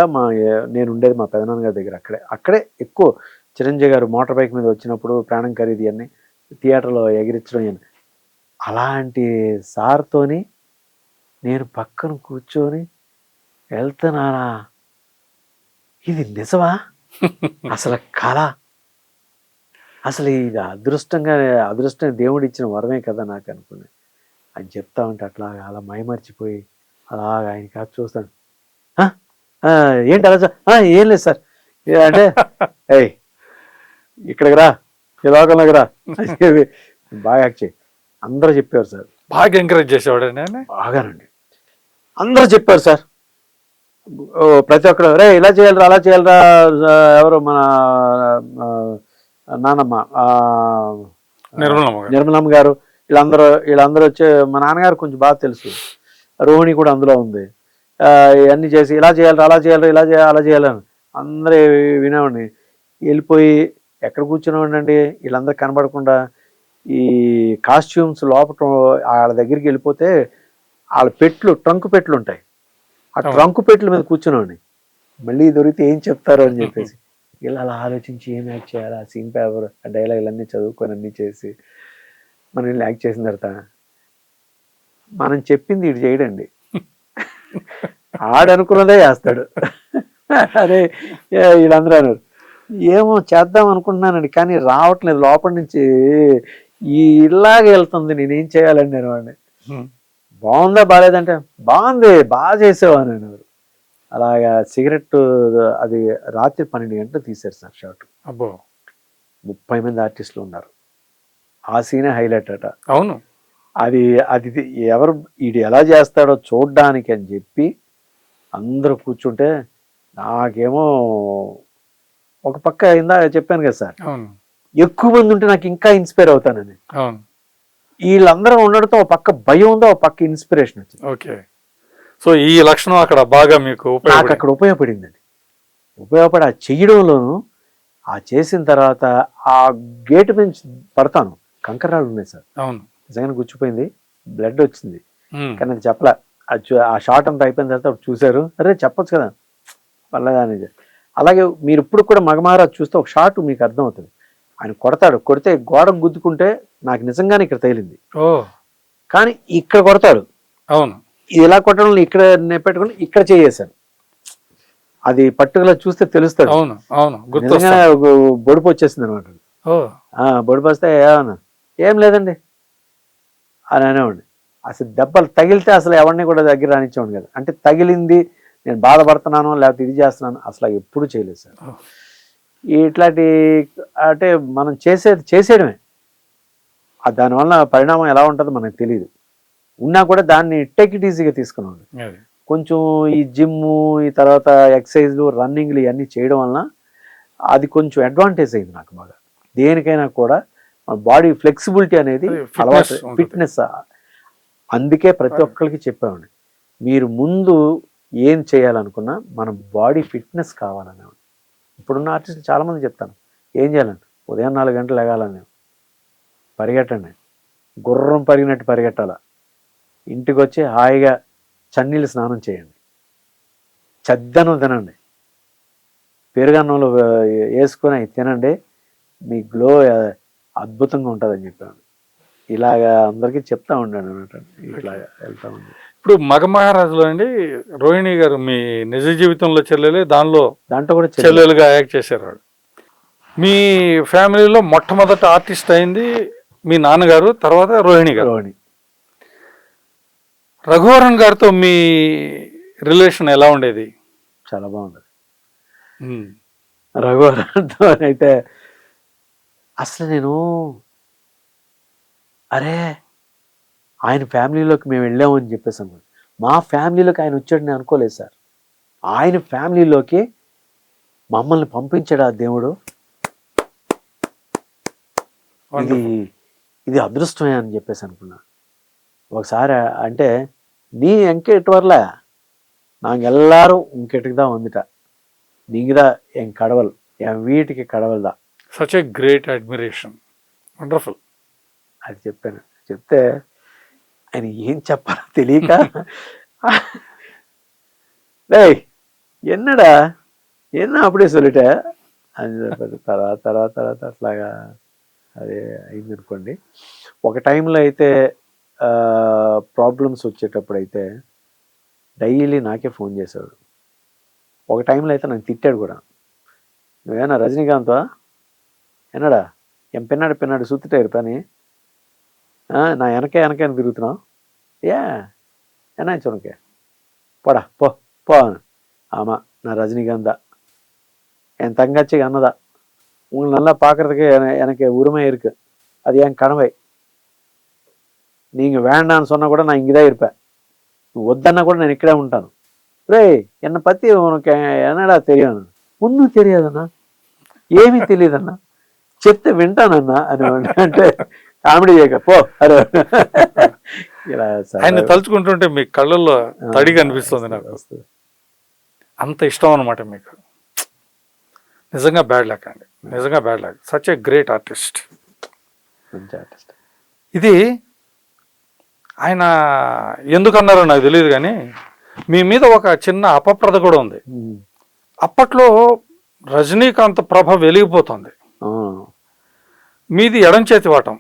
నేను ఉండేది మా పెదనాన్న గారి దగ్గర. అక్కడే ఎక్కువ చిరంజీవి గారు మోటార్ బైక్ మీద వచ్చినప్పుడు ప్రాణం ఖరీదు అన్నీ థియేటర్లో ఎగిరించడం అని. అలాంటి సార్తోని నేను పక్కన కూర్చొని వెళ్తున్నానా, ఇది నిజమా, అసలు కళ, అసలు ఇది అదృష్టం దేవుడు ఇచ్చిన వరమే కదా నాకు అనుకున్నా. అని చెప్తా ఉంటే అలా మైమర్చిపోయి అలాగ ఆయన కాదు చూస్తాను. ఏంటి అలా ఏం లేదు సార్ అంటే, ఇక్కడికి రా, ఈ లోకంలోకి రా, బాగా యాక్ట్ చేయి. అందరూ చెప్పారు సార్, బాగా ఎంకరేజ్ చేసేవాడు. బాగానండి, అందరూ చెప్పారు సార్. ప్రతి ఒక్కరు ఇలా చేయాలరా, అలా చేయాలరా. ఎవరు మన నానమ్మ నిర్మలమ్మ గారు, వీళ్ళందరూ వచ్చి, మా నాన్నగారు కొంచెం బాగా తెలుసు, రోహిణి కూడా అందులో ఉంది. ఇవన్నీ చేసి ఇలా చేయాలి, అలా చేయాలి, అలా చేయాలని అందరూ వినేవాడిని. వెళ్ళిపోయి ఎక్కడ కూర్చునేవాడినండి, వీళ్ళందరూ కనబడకుండా ఈ కాస్ట్యూమ్స్ లోపల వాళ్ళ దగ్గరికి వెళ్ళిపోతే వాళ్ళ ట్రంక్ పెట్లు ఉంటాయి, ఆ ట్రంక్ పెట్ల మీద కూర్చునేవాడిని. మళ్ళీ దొరికితే ఏం చెప్తారో అని చెప్పేసి ఇలా అలా ఆలోచించి ఏం యాక్ట్ చేయాలి, ఆ సీన్ పేపర్, ఆ డైలాగులన్నీ చదువుకొని అన్నీ చేసి మనం యాక్ట్ చేసిన తర్వాత మనం చెప్పింది ఇటు చేయడండి, ఆడనుకున్నదే చేస్తాడు. అదే వీళ్ళందరూ అన్నారు, ఏమో చేద్దాం అనుకుంటున్నానండి కానీ రావట్లేదు లోపల నుంచి, ఇలాగే వెళ్తుంది, నేనేం చేయాలండి నేను వాడిని. బాగుందా బాగాలేదంటే బాగుంది, బాగా చేసేవాడు అన్నారు. అలాగా సిగరెట్ అది రాత్రి 12 గంటలు తీశారు సార్ షాట్. అబ్బో, 30 మంది ఆర్టిస్టులు ఉన్నారు. ఆ సీనే హైలైట్ అట. అవును, అది ఎవరు వీడు ఎలా చేస్తాడో చూడ్డానికి అని చెప్పి అందరూ కూర్చుంటే నాకేమో ఒక పక్క ఇందాక చెప్పాను కదా సార్, ఎక్కువ మంది ఉంటే నాకు ఇంకా ఇన్స్పైర్ అవుతానని. వీళ్ళందరూ ఉండడంతో ఒక పక్క భయం ఉందో, ఒక పక్క ఇన్స్పిరేషన్ వచ్చింది. ఓకే, సో ఈ లక్షణం అక్కడ బాగా మీకు నాకు అక్కడ ఉపయోగపడిందండి. ఉపయోగపడి ఆ చెయ్యడంలోనూ, ఆ చేసిన తర్వాత ఆ గేటు నుంచి పడతాను, కంకరాలు ఉన్నాయి సార్. అవును, నిజంగానే గుచ్చిపోయింది, బ్లడ్ వచ్చింది. కానీ అది చెప్పలే. ఆ షార్ట్ అంతా అయిపోయిన తర్వాత అప్పుడు చూశారు, అరే చెప్పొచ్చు కదా పర్లేదా అనేది. అలాగే మీరు ఇప్పుడు కూడా మగమహారాజ్ చూస్తే ఒక షాట్ మీకు అర్థమవుతుంది. ఆయన కొడితే గోడకు గుద్దుకుంటే నాకు నిజంగానే ఇక్కడ తగిలింది, కానీ ఇక్కడ కొడతాడు. అవును, ఇలా కొట్టడం ఇక్కడ పెట్టుకుని ఇక్కడ చేసాను, అది పర్టికులర్ చూస్తే తెలుస్తాడు. అవును అవును, నిజంగానే బొడుపు వచ్చేసింది అనమాట. బొడుపు వస్తే ఏమన్నా ఏం లేదండి అని అనేవాడిని. అసలు దెబ్బలు తగిలితే అసలు ఎవరిని కూడా దగ్గర రానిచ్చేవాడు కదా. అంటే తగిలింది, నేను బాధపడుతున్నాను లేకపోతే ఇది చేస్తున్నాను అసలు ఎప్పుడు చేయలేదు సార్. ఇట్లాంటి అంటే మనం చేసేయడమే, దానివల్ల పరిణామం ఎలా ఉంటుందో మనకు తెలియదు. ఉన్నా కూడా దాన్ని టేక్ ఇట్ ఈజీగా తీసుకున్నాడు. కొంచెం ఈ జిమ్ము, ఈ తర్వాత ఎక్సర్సైజ్లు, రన్నింగ్లు ఇవన్నీ చేయడం వలన అది కొంచెం అడ్వాంటేజ్ అయింది నాకు బాగా. దేనికైనా కూడా బాడీ ఫ్లెక్సిబిలిటీ అనేది అది fitness అలవాటు, ఉంటుంది. ఫిట్నెస్. అందుకే ప్రతి ఒక్కరికి చెప్పామండి, మీరు ముందు ఏం చేయాలనుకున్నా మన బాడీ ఫిట్నెస్ కావాలని. ఇప్పుడున్న ఆర్టిస్టులు చాలామంది చెప్తాను, ఏం చేయాలండి, ఉదయం 4 గంటలు లెగాలని, పరిగెట్టండి, గుర్రం పరిగినట్టు పరిగెట్టాల, ఇంటికి వచ్చి హాయిగా చన్నీళ్ళు స్నానం చేయండి, చద్దనం తినండి, పెరుగన్నంలో వేసుకొని అవి తినండి, మీ గ్లో అద్భుతంగా ఉంటుందని చెప్పాను. ఇలాగా అందరికీ చెప్తా ఉండాను అనమాట. ఇట్లాగా వెళ్తా ఉంది. ఇప్పుడు మగ మహారాజులో అండి రోహిణి గారు మీ నిజ జీవితంలో చెల్లెలే, దాంట్లో కూడా చెల్లెలుగా యాక్ట్ చేశారు ఆవిడ. మీ ఫ్యామిలీలో మొట్టమొదట ఆర్టిస్ట్ అయింది మీ నాన్నగారు, తర్వాత రోహిణి గారు. రోహిణి రఘువరన్ గారితో మీ రిలేషన్ ఎలా ఉండేది? చాలా బాగుండదు. రఘువరన్తో అయితే అసలు నేను, అరే ఆయన ఫ్యామిలీలోకి మేము వెళ్ళాము అని చెప్పేసి అనుకోండి, మా ఫ్యామిలీలోకి ఆయన వచ్చాడు నేను అనుకోలేదు సార్. ఆయన ఫ్యామిలీలోకి మమ్మల్ని పంపించాడు ఆ దేవుడు. ఇది అదృష్టమే అని చెప్పేసి అనుకున్నా. ఒకసారి అంటే நீ எங்கிட்டு வரல, நாங்கள் எல்லாரும் உங்ககிட்ட தான் வந்துட்டா, நீங்க தான் என் கடவுள், என் வீட்டுக்கு கடவுள் தான். Such a great admiration, wonderful. అది చెప్పాను. చెప్తే ఆయన ఏం చెప్పాలో తెలియక, டேய் என்னடா என்ன அப்படியே சொல்லிட்ட అని చెప్పారు. తర్వాత అట్లాగా అదే అయింది అనుకోండి. ఒక టైంలో అయితే ప్రాబ్లమ్స్ వచ్చేటప్పుడు అయితే డైలీ నాకే ఫోన్ చేసేవాడు. ఒక టైంలో అయితే నన్ను తిట్టాడు కూడా, నువ్వేనా రజనీకాంతా, என்னடா என் பின்னாடி சுத்திட்டே இருப்பேன், நான் எனக்கே తిరుగుతున్నావు, என்னாச்சு உனக்கு, போடா போ. ஆமாம், நான் ரஜினிகாந்த் தான், என் தங்கச்சிக்கு அண்ணதான், உங்களை நல்லா பார்க்கறதுக்கு எனக்கு உரிமை இருக்கு, அது என் கடமை, நீங்கள் வேண்டான்னு சொன்னால் கூட நான் இங்கே தான் இருப்பேன், వద్దన్నా కూడా నేను ఇక్కడే ఉంటాను. రే என்னை பற்றி உனக்கு என்னடா தெரியும், ஒன்றும் தெரியாదన్నా, ఏమీ తెలియదన్నా, చెప్తే వింటానన్నా అని అంటే కామెడీ చేయక పో అరే. ఇలా ఆయన తలుచుకుంటుంటే మీ కళ్ళల్లో తడి కనిపిస్తుంది నాకు. అంత ఇష్టం అనమాట మీకు. నిజంగా బ్యాడ్ లక్ అండి, నిజంగా bad luck. Such a great artist. మంచి ఆర్టిస్ట్. ఇది ఆయన ఎందుకన్నారో నాకు తెలియదు, కానీ మీ మీద ఒక చిన్న అపప్రద కూడా ఉంది. అప్పట్లో రజనీకాంత్ ప్రభ వెలిగిపోతుంది, మీది ఎడం చేతి వాటం.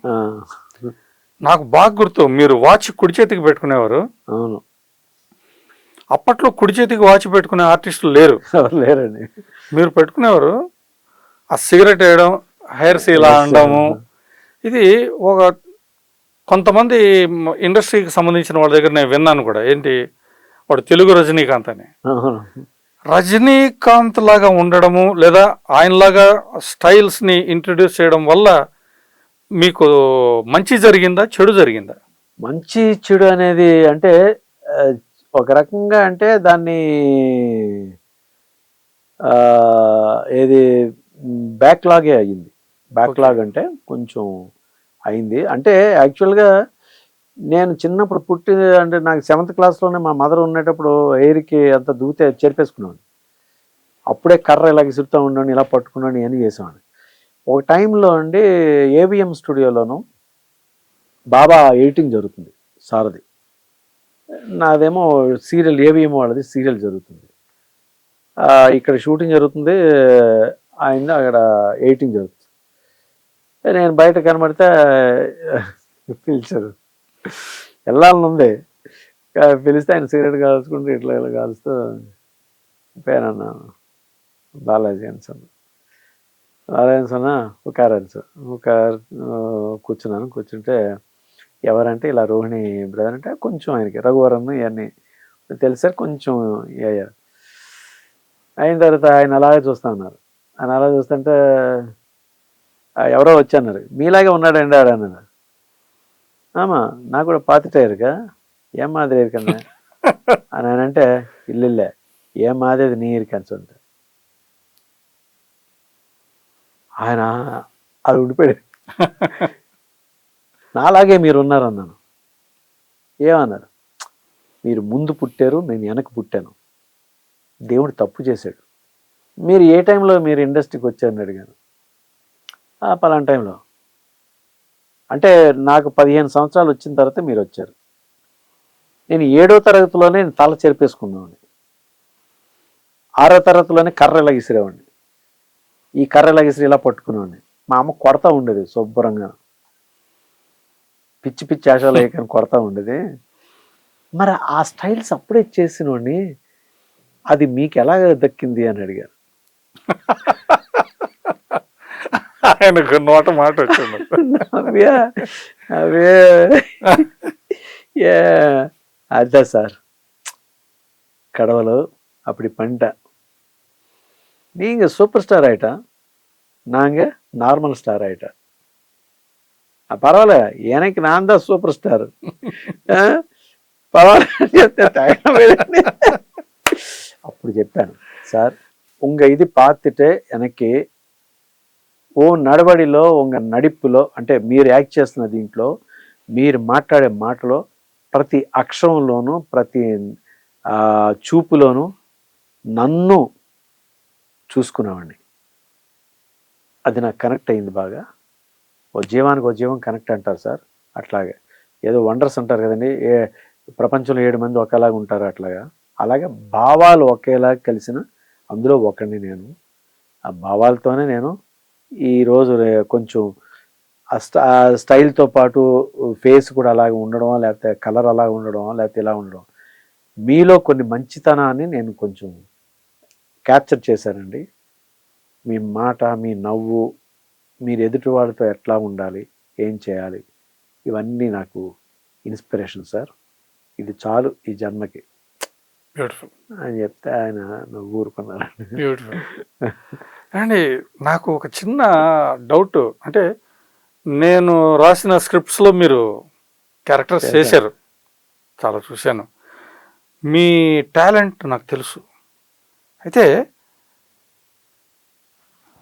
నాకు బాగా గుర్తు, మీరు వాచ్ కుడి చేతికి పెట్టుకునేవారు. అవును, అప్పట్లో కుడి చేతికి వాచ్ పెట్టుకునే ఆర్టిస్టులు లేరండి. మీరు పెట్టుకునేవారు. ఆ సిగరెట్ వేయడం, హెయిర్స్ ఇలా అనడము, ఇది ఒక కొంతమంది ఇండస్ట్రీకి సంబంధించిన వాళ్ళ దగ్గర నేను విన్నాను కూడా. ఏంటి, వాడు తెలుగు రజనీకాంత్ అని. రజనీకాంత్ లాగా ఉండడము లేదా ఆయనలాగా స్టైల్స్ని ఇంట్రడ్యూస్ చేయడం వల్ల మీకు మంచి జరిగిందా, చెడు జరిగిందా? మంచి చెడు అనేది అంటే ఒక రకంగా అంటే దాన్ని ఏది బ్యాక్లాగే అయ్యింది. బ్యాక్లాగ్ అంటే కొంచెం అయింది. అంటే యాక్చువల్గా నేను చిన్నప్పుడు అంటే నాకు 7th క్లాస్లోనే మా మదర్ ఉండేటప్పుడు ఎయిర్కి అంత దూతే చెరిపేసుకున్నాను. అప్పుడే కర్ర ఇలా విసురుతూ ఉండండి, ఇలా పట్టుకున్నాను, ఇవన్నీ చేసేవాడిని. ఒక టైంలో అండి ఏవిఎం స్టూడియోలోను బాబా ఎడిటింగ్ జరుగుతుంది, సారథి. నాదేమో సీరియల్, ఏవిఎం వాళ్ళది సీరియల్ జరుగుతుంది. ఇక్కడ షూటింగ్ జరుగుతుంది, ఆయన అక్కడ ఎడిటింగ్ జరుగుతుంది. నేను బయట కనబడితే పిలిచారు, వెళ్ళాలనుంది, పిలిస్తే ఆయన సిగరెట్ కాల్చుకుంటూ ఇట్లా ఇలా కాలుస్తూ, పేరన్నా బాలాజీ అని సొన్నా ఒక కూర్చున్నాను. కూర్చుంటే ఎవరంటే ఇలా రోహిణి బ్రదర్ అంటే కొంచెం ఆయనకి రఘువరన్ ఇవన్నీ తెలిసారు, కొంచెం అయ్యారు. అయిన తర్వాత ఆయన అలాగే చూస్తూ ఉన్నారు. ఆయన అలా చూస్తుంటే ఎవరో వచ్చి అన్నారు, మీలాగే ఉన్నాడండి ఆడ అన్నారు. ఆమా నాకు కూడా పాతిటారుగా, ఏం మాదిరి ఇరుకన్నా అని ఆయన అంటే, ఇల్లు ఏం మాదేది నీ ఇరుకని ఉంటే ఆయన అది ఉండిపోయాడు. నాలాగే మీరు ఉన్నారన్నాను. ఏమన్నారు? మీరు ముందు పుట్టారు, నేను వెనక పుట్టాను. దేవుడు తప్పు చేశాడు. మీరు ఏ టైంలో మీరు ఇండస్ట్రీకి వచ్చారని అడిగాను. పలానా టైంలో. అంటే నాకు 15 సంవత్సరాలు వచ్చిన తర్వాత మీరు వచ్చారు. నేను 7వ తరగతిలోనే తల చెరిపేసుకున్నాను. 6వ తరగతిలోనే కర్ర ఇలా విసిరేవాడిని. ఈ కర్ర ఇలా విసిరి ఇలా పట్టుకునేవాడిని. మా అమ్మ కొడతా ఉండేది శుభ్రంగా. పిచ్చి పిచ్చి ఆశాలు వేయకని కొడతా ఉండేది. మరి ఆ స్టైల్స్ అప్పుడే చేసినోడిని అది మీకు ఎలా దక్కింది అని అడిగారు. ఆయనకు నోట మాట వచ్చింది. అవే అదా సార్ கடவுளோ அப்படி பண்ணிட்டேன். நீங்க சூப்பர் ஸ்டார் ஆயிட்டா, நாங்க நார்மல் ஸ்டார் ஆயிட்டா. பரவாயில்ல, எனக்கு நான் தான் சூப்பர் ஸ்டார். பரவாயில்ல அப்படி చెప్పాను. సార్ உங்க ఇది பார்த்துட்டு எனக்கு ఓ నడవడిలో ఉంగ నడిపులో అంటే మీరు యాక్ట్ చేస్తున్న దీంట్లో మీరు మాట్లాడే మాటలో ప్రతి అక్షరంలోనూ ప్రతి చూపులోనూ నన్ను చూసుకునేవాడిని. అది నాకు కనెక్ట్ అయింది బాగా. ఓ జీవానికి ఓ జీవం కనెక్ట్ అంటారు సార్, అట్లాగే ఏదో వండర్స్ అంటారు కదండి, ప్రపంచంలో 7 మంది ఒకేలాగా ఉంటారు అట్లాగా. అలాగే భావాలు ఒకేలాగా కలిసిన అందులో ఒకడిని నేను. ఆ భావాలతోనే నేను ఈరోజు కొంచెం ఆ స్టైల్తో పాటు ఫేస్ కూడా అలాగే ఉండడం, లేకపోతే కలర్ అలా ఉండడం, లేకపోతే ఇలా ఉండడం, మీలో కొన్ని మంచితనాన్ని నేను కొంచెం క్యాప్చర్ చేశానండి. మీ మాట, మీ నవ్వు, మీరు ఎదుటి వాళ్ళతో ఎట్లా ఉండాలి, ఏం చేయాలి, ఇవన్నీ నాకు ఇన్స్పిరేషన్ సార్. ఇది చాలు ఈ జన్మకి బ్యూటిఫుల్ అని చెప్తే ఆయన ఊరుకున్నారు. బ్యూటిఫుల్ అండి. నాకు ఒక చిన్న డౌట్, అంటే నేను రాసిన స్క్రిప్ట్స్లో మీరు క్యారెక్టర్స్ చేశారు, చాలా చూశాను. మీ టాలెంట్ నాకు తెలుసు. అయితే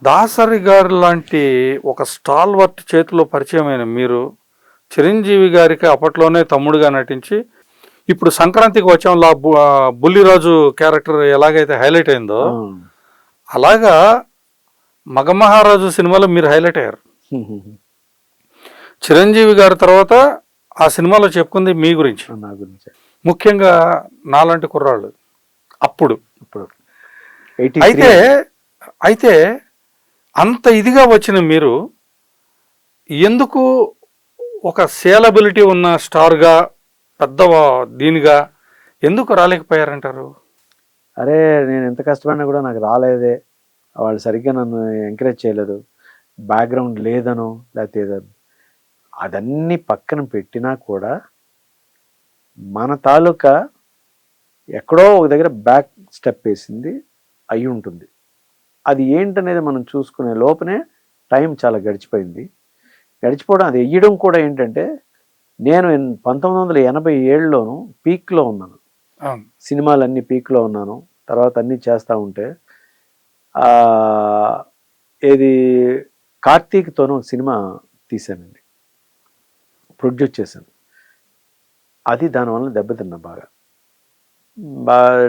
దాసరి గారు లాంటి ఒక స్టాల్వర్ట్ చేతిలో పరిచయమైన మీరు చిరంజీవి గారికి అప్పట్లోనే తమ్ముడుగా నటించి ఇప్పుడు సంక్రాంతికి వచ్చాం బుల్లిరాజు క్యారెక్టర్ ఎలాగైతే హైలైట్ అయిందో అలాగా మగమహారాజు సినిమాలో మీరు హైలైట్ అయ్యారు. చిరంజీవి గారి తర్వాత ఆ సినిమాలో చెప్పుకుంది మీ గురించి, నా గురించి, ముఖ్యంగా నాలాంటి కుర్రాళ్ళు అప్పుడు. అయితే అంత ఇదిగా వచ్చిన మీరు ఎందుకు ఒక సేలబిలిటీ ఉన్న స్టార్గా పెద్ద దీనిగా ఎందుకు రాలేకపోయారంటారు? అరే నేను ఎంత కష్టపడినా కూడా నాకు రాలేదే, వాళ్ళు సరిగ్గా నన్ను ఎంకరేజ్ చేయలేదు, బ్యాక్గ్రౌండ్ లేదనో లేకపోతే ఏదను, అదన్నీ పక్కన పెట్టినా కూడా మన తాలూకా ఎక్కడో ఒక దగ్గర బ్యాక్ స్టెప్ వేసింది అయి ఉంటుంది. అది ఏంటనేది మనం చూసుకునే లోపనే టైం చాలా గడిచిపోయింది. గడిచిపోవడం, అది వేయడం కూడా ఏంటంటే, నేను 1987లోను పీక్లో ఉన్నాను, సినిమాలన్నీ పీక్లో ఉన్నాను. తర్వాత అన్నీ చేస్తూ ఉంటే ఏది కార్తీక్తోనూ సినిమా తీశానండి, ప్రొడ్యూస్ చేశాను. అది దానివల్ల దెబ్బతిన్నా, బాగా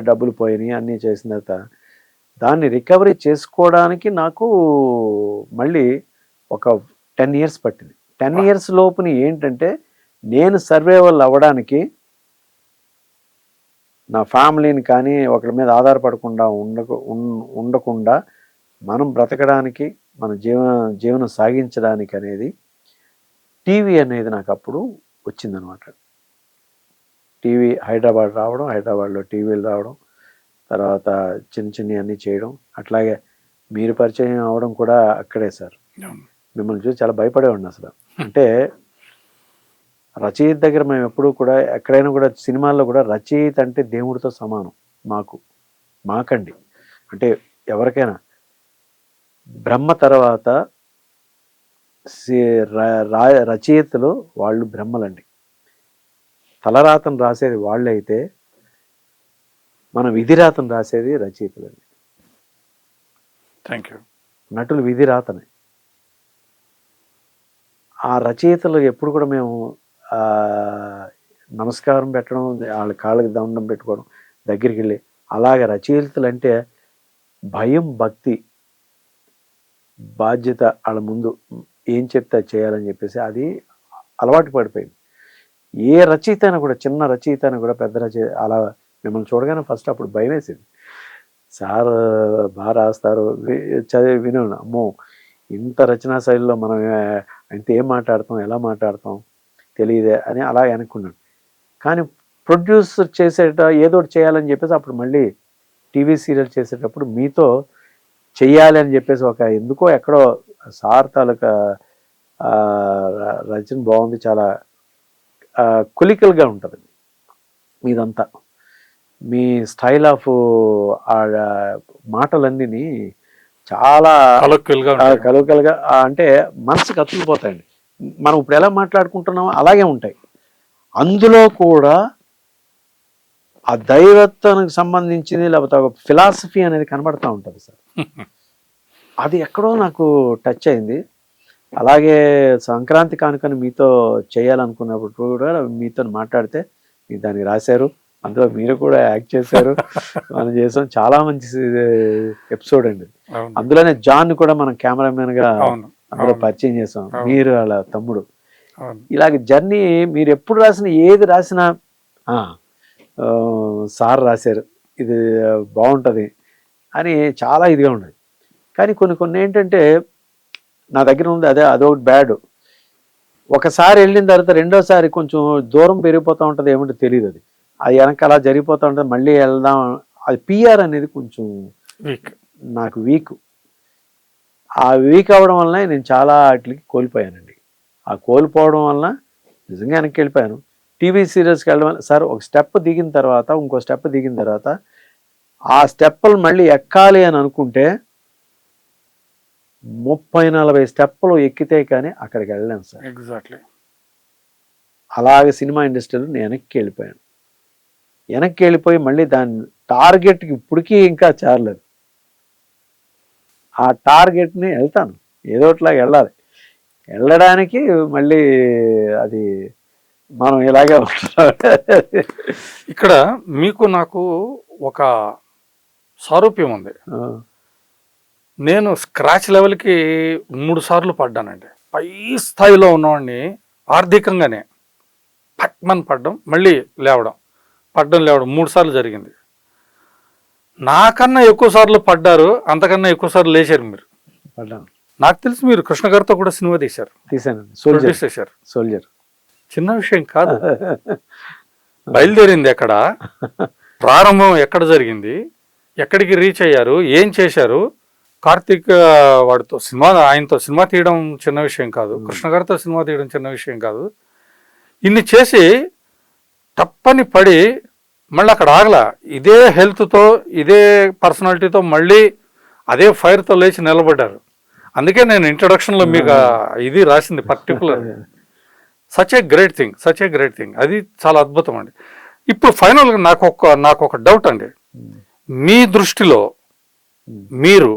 డబ్బులు పోయినాయి. అన్నీ చేసిన తర్వాత దాన్ని రికవరీ చేసుకోవడానికి నాకు మళ్ళీ ఒక 10 years పట్టింది. 10 years లోపుని ఏంటంటే, నేను సర్వైవల్ అవ్వడానికి నా ఫ్యామిలీని కానీ ఒకరి మీద ఆధారపడకుండా ఉండకుండా మనం బ్రతకడానికి, మన జీవనం సాగించడానికి అనేది టీవీ అనేది నాకు అప్పుడు వచ్చిందనమాట. టీవీ హైదరాబాద్ రావడం, హైదరాబాద్లో టీవీలు రావడం, తర్వాత చిన్న అన్నీ చేయడం, అట్లాగే మీరు పరిచయం అవ్వడం కూడా అక్కడే సార్. మిమ్మల్ని చూసి చాలా భయపడేవాడిని అసలు. అంటే రచయిత దగ్గర మేము ఎప్పుడూ కూడా ఎక్కడైనా కూడా సినిమాల్లో కూడా రచయిత అంటే దేవుడితో సమానం మాకండి. అంటే ఎవరికైనా బ్రహ్మ తర్వాత రచయితలు వాళ్ళు బ్రహ్మలండి. తలరాతను రాసేది వాళ్ళే అయితే మన విధిరాతను రాసేది రచయితలండి. Thank you. నటులు విధిరాతనే. ఆ రచయితలు ఎప్పుడు కూడా మేము నమస్కారం పెట్టడం, వాళ్ళ కాళ్ళకి దండం పెట్టుకోవడం, దగ్గరికి వెళ్ళి అలాగే రచయితలు అంటే భయం, భక్తి, బాధ్యత, వాళ్ళ ముందు ఏం చెప్తే అది చేయాలని చెప్పేసి అది అలవాటు పడిపోయింది. ఏ రచయిత అయినా కూడా, చిన్న రచయిత అయినా కూడా, పెద్ద రచయిత అలా మిమ్మల్ని చూడగానే ఫస్ట్ అప్పుడు భయం వేసింది. సార్ బాగా రాస్తారు, చదివి విను, అమ్మో ఇంత రచనా శైలిలో మనం ఇంత ఏం మాట్లాడతాం, ఎలా మాట్లాడతాం తెలియదే అని అలా అనుకున్నాను. కానీ ప్రొడ్యూసర్ ఏదో ఒకటి చేయాలని చెప్పేసి అప్పుడు మళ్ళీ టీవీ సీరియల్ చేసేటప్పుడు మీతో చెయ్యాలి అని చెప్పేసి ఒక ఎందుకో ఎక్కడో సార్ తాలూకా రచన బాగుంది, చాలా కొలికల్గా ఉంటుంది మీదంతా, మీ స్టైల్ ఆఫ్ మాటలన్నీ చాలా కలుకలుగా అంటే మనసుకు అతుక్కుపోతాయండి. మనం ఇప్పుడు ఎలా మాట్లాడుకుంటున్నామో అలాగే ఉంటాయి. అందులో కూడా ఆ దైవత్వానికి సంబంధించింది లేకపోతే ఒక ఫిలాసఫీ అనేది కనబడతా ఉంటుంది సార్. అది ఎక్కడో నాకు టచ్ అయింది. అలాగే సంక్రాంతి కానుకని మీతో చేయాలనుకున్నప్పుడు కూడా మీతో మాట్లాడితే మీరు దానికి రాశారు, అందులో మీరు కూడా యాక్ట్ చేశారు, మనం చేసాం. చాలా మంచి ఎపిసోడ్ అండి. అందులోనే జాన్ కూడా మనం కెమెరామెన్ గా అందులో పరిచయం చేసాం, మీరు వాళ్ళ తమ్ముడు. ఇలాగ జర్నీ మీరు ఎప్పుడు రాసిన ఏది రాసినా సార్ రాశారు, ఇది బాగుంటుంది అని చాలా ఇదిగా ఉండదు. కానీ కొన్ని ఏంటంటే నా దగ్గర ఉంది అదొకటి బ్యాడ్. ఒకసారి వెళ్ళిన తర్వాత రెండోసారి కొంచెం దూరం పెరిగిపోతూ ఉంటుంది, ఏమంటే తెలియదు. అది వెనక అలా జరిగిపోతూ ఉంటుంది, మళ్ళీ వెళ్దాం. అది పిఆర్ అనేది కొంచెం నాకు వీక్. ఆ వీక్ అవ్వడం వలన నేను చాలా వాటికి కోల్పోయానండి. ఆ కోల్పోవడం వలన నిజంగా వెనక్కి వెళ్ళిపోయాను. టీవీ సీరియల్స్కి వెళ్ళడం సార్ ఒక స్టెప్ దిగిన తర్వాత ఇంకో స్టెప్ దిగిన తర్వాత ఆ స్టెప్పులు మళ్ళీ ఎక్కాలి అని అనుకుంటే 30-40 స్టెప్పులు ఎక్కితే కానీ అక్కడికి వెళ్ళలేను సార్. ఎగ్జాక్ట్లీ. అలాగే సినిమా ఇండస్ట్రీలో నేను వెనక్కి వెళ్ళిపోయి మళ్ళీ దాని టార్గెట్కి ఇప్పటికీ ఇంకా చేరలేదు. ఆ టార్గెట్ని వెళ్తాను, ఏదోట్లాగా వెళ్ళాలి. వెళ్ళడానికి మళ్ళీ అది మనం ఇలాగే ఇక్కడ మీకు నాకు ఒక సారూప్యం ఉంది. నేను స్క్రాచ్ లెవెల్కి 3 సార్లు పడ్డానండి. పై స్థాయిలో ఉన్నవాడిని ఆర్థికంగానే పట్మని పడ్డం, మళ్ళీ లేవడం, 3 సార్లు జరిగింది. నాకన్నా ఎక్కువ సార్లు పడ్డారు, అంతకన్నా ఎక్కువ సార్లు లేచారు మీరు. నాకు తెలిసి మీరు కృష్ణ గారితో కూడా సినిమా తీశారు. సోల్జర్ చిన్న విషయం కాదు. బయలుదేరింది ఎక్కడ, ప్రారంభం ఎక్కడ జరిగింది, ఎక్కడికి రీచ్ అయ్యారు, ఏం చేశారు. కార్తీక్ వాడితో ఆయనతో సినిమా తీయడం చిన్న విషయం కాదు, కృష్ణ గారితో సినిమా తీయడం చిన్న విషయం కాదు. ఇన్ని చేసి తప్పని పడి మళ్ళీ అక్కడ ఆగలా. ఇదే హెల్త్తో, ఇదే పర్సనాలిటీతో మళ్ళీ అదే ఫైర్తో లేచి నిలబడ్డారు. అందుకే నేను ఇంట్రొడక్షన్లో మీకు ఇది రాసింది particular. Such a great thing. అది చాలా అద్భుతం అండి. ఇప్పుడు ఫైనల్గా నాకు ఒక డౌట్ అండి. మీ దృష్టిలో మీరు,